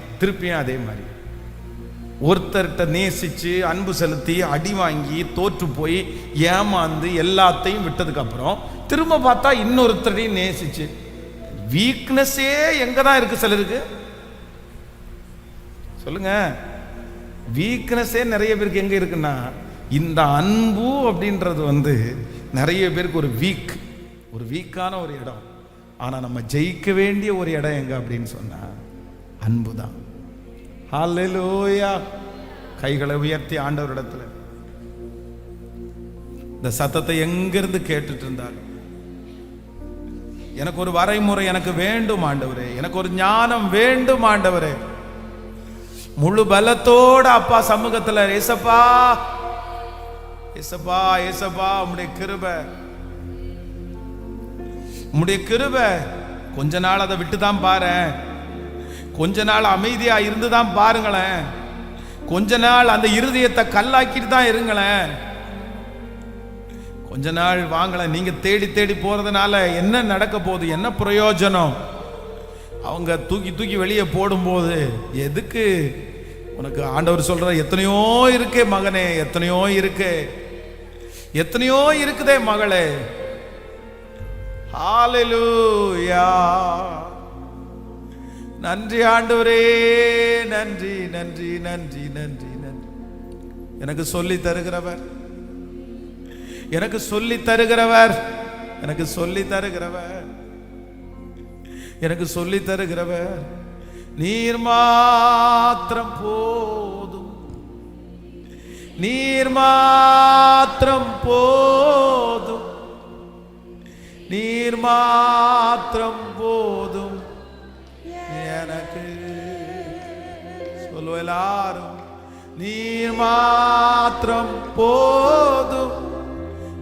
ஒருத்தர்கிட்ட நேசிச்சு அன்பு செலுத்தி அடி வாங்கி தோற்று போய் ஏமாந்து எல்லாத்தையும் விட்டதுக்கு அப்புறம் திரும்ப பார்த்தா இன்னொருத்தரையும் நேசிச்சு, வீக்னஸே எங்க தான் இருக்கு சிலருக்கு? சொல்லுங்க, வீக்னஸே நிறைய பேருக்கு எங்க இருக்குன்னா, இந்த அன்பு அப்படின்றது நிறைய பேருக்கு ஒரு வீக்கான ஒரு இடம். ஆனா நம்ம ஜெயிக்க வேண்டிய ஒரு இடம் எங்க அப்படின்னு சொன்னா அன்பு தான். ஹல்லேலூயா. கைகளை உயர்த்தி ஆண்டவரிடத்துல இந்த சத்தத்தை எங்கிருந்து கேட்டுட்டு இருந்தார், எனக்கு ஒரு வரைமுறை எனக்கு வேண்டும் ஆண்டவரே, எனக்கு ஒரு ஞானம் வேண்டும் ஆண்டவரே. முழு பலத்தோட அப்பா சமூகத்துல, ஏசப்பா ஏசப்பா ஏசப்பா, உம்முடைய கிருபை கொஞ்ச நாள் அதை விட்டுதான் பாரு, கொஞ்ச நாள் அமைதியா இருந்துதான் பாருங்களேன், கொஞ்ச நாள் அந்த இருதயத்தை கல்லாக்கிட்டு தான் இருங்களேன், கொஞ்ச நாள் வாங்கல. நீங்க தேடி தேடி போறதுனால என்ன நடக்க போகுது? என்ன பிரயோஜனம்? அவங்க தூக்கி தூக்கி வெளியே போடும்போது எதுக்கு? உனக்கு ஆண்டவர் சொல்ற எத்தனையோ இருக்கே மகனே, எத்தனையோ இருக்குதே மகளே. ஹல்லேலூயா. நன்றி ஆண்டவரே, நன்றி நன்றி நன்றி நன்றி நன்றி. எனக்கு சொல்லி தருகிறவர், எனக்கு சொல்லி தருகிறவர், எனக்கு சொல்லி தருகிறவர், எனக்கு சொல்லி தருகிறவர். நீர் மாத்திரம் போதும், நீர் மாத்திரம் போதும், நீர் மாத்திரம் போதும் எனக்கு. சொல்லுவோம் எல்லாரும், நீர் மாத்திரம் போதும்,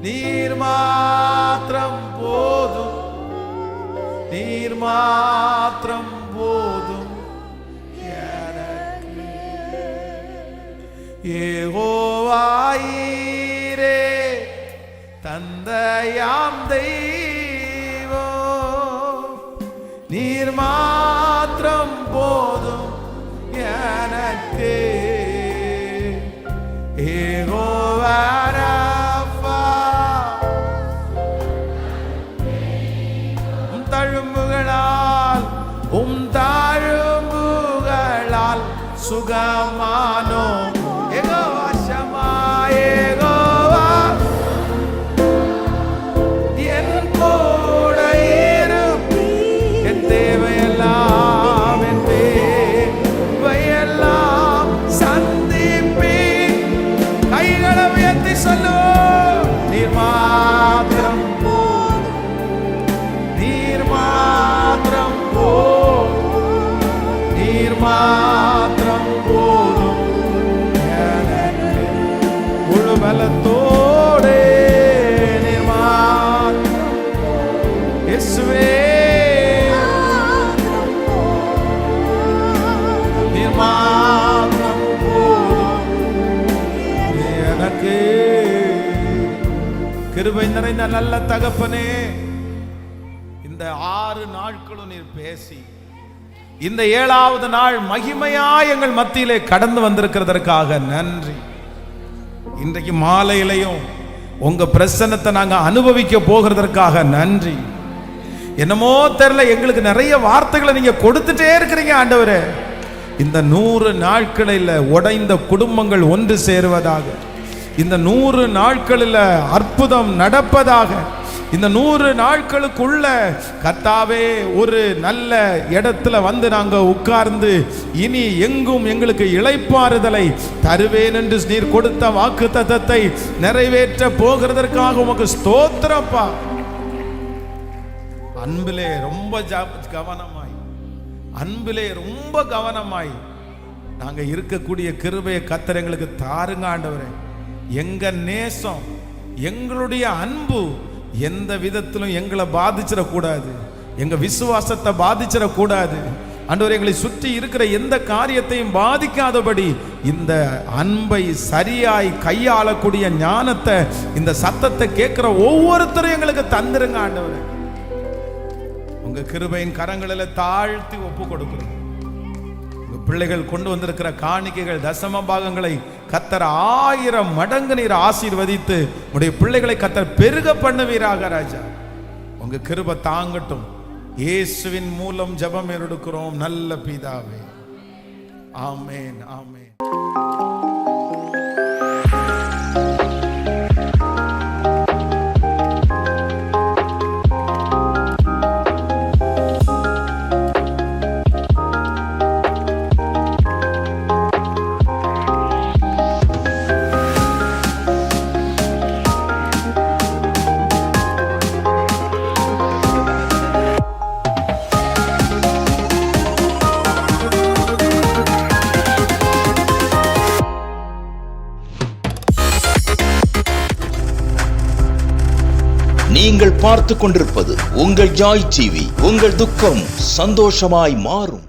நீர் மாத்திரம் போதும், நீர் மாத்திரம் போதும் எனக்கு. யெகோவாயீரே தந்தையாம் தெய்வம், நீர் மாத்திரம் போதும் எனக்கு. யெகோவா யெகோவா என் கூட இருப்பீர். என் தேவையெல்லாம் என் தேவையெல்லாம் சந்திப்பீர். கைகளை உயர்த்தி சொல்லுவோம். நீர் மாத்திரம் போதும், நீர் மாத்திரம் போதும், நீர் மாத்திரம் போதும் எனக்கு. முழு பலத்தோடே நீர் மாத்திரம் இயேசுவே, நீர் மாத்திரம் போதும் எனக்கு. கிருபை நிறைந்த நல்ல தகப்பனே, இந்த 6 நாட்களும் நீர் பேசி இந்த 7வது நாள் மகிமையா எங்கள் மத்தியிலே கடந்து வந்திருக்கிறதற்காக நன்றி. இன்றைக்கு மாலையிலையும் உங்க பிரசன்னத்தை நாங்க அனுபவிக்க போகிறதற்காக நன்றி. என்னமோ தெரியல, எங்களுக்கு நிறைய வார்த்தைகளை நீங்க கொடுத்துட்டே இருக்கிறீங்க ஆண்டவரே. இந்த 100 நாட்களில் உடைந்த குடும்பங்கள் ஒன்று சேருவதாக, இந்த 100 நாட்களில் அற்புதம் நடப்பதாக, இந்த 100 நாட்களுக்குள்ள கர்த்தாவே ஒரு நல்ல இடத்துல வந்து நாங்க உட்கார்ந்து இனி எங்கும் எங்களுக்கு இளைப்பாறுதலை தருவேன் என்று நீர் கொடுத்த வாக்குத்தத்தத்தை நிறைவேற்ற போகிறதற்காக உமக்கு ஸ்தோத்திரப்பா. அன்பிலே ரொம்ப கவனமாய், அன்பிலே ரொம்ப கவனமாய் நாங்க இருக்கக்கூடிய கிருபையை கர்த்தர் எங்களுக்கு தாருங்க ஆண்டவரே. எங்க நேசம், எங்களுடைய அன்பு எந்த விதத்திலும் எங்களை பாதிச்சிடக்கூடாது, எங்க விசுவாசத்தை பாதிச்சிடக்கூடாது ஆண்டவரே. எங்களை சுற்றி இருக்கிற எந்த காரியத்தையும் பாதிக்காதபடி இந்த அன்பை சரியாய் கையாளக்கூடிய ஞானத்தை, இந்த சத்தத்தை கேட்கிற ஒவ்வொருத்தரும் எங்களுக்கு தந்துருங்க ஆண்டவரே. உங்க கிருபையின் கரங்களில் தாழ்த்தி ஒப்பு கொடுக்கிறோம். உங்க பிள்ளைகள் கொண்டு வந்திருக்கிற காணிக்கைகள், தசம பாகங்களை கர்த்தர் 1000 மடங்கு நீர் ஆசீர்வதித்து உடைய பிள்ளைகளை கர்த்தர் பெருக பண்ணுவீராக ராஜா. உங்க கிருபை தாங்கட்டும். இயேசுவின் மூலம் ஜெபம் எடுக்கிறோம் நல்ல பிதாவே, ஆமென், ஆமென். நீங்கள் பார்த்து கொண்டிருப்பது உங்கள் ஜாய் டிவி. உங்கள் துக்கம் சந்தோஷமாய் மாறும்.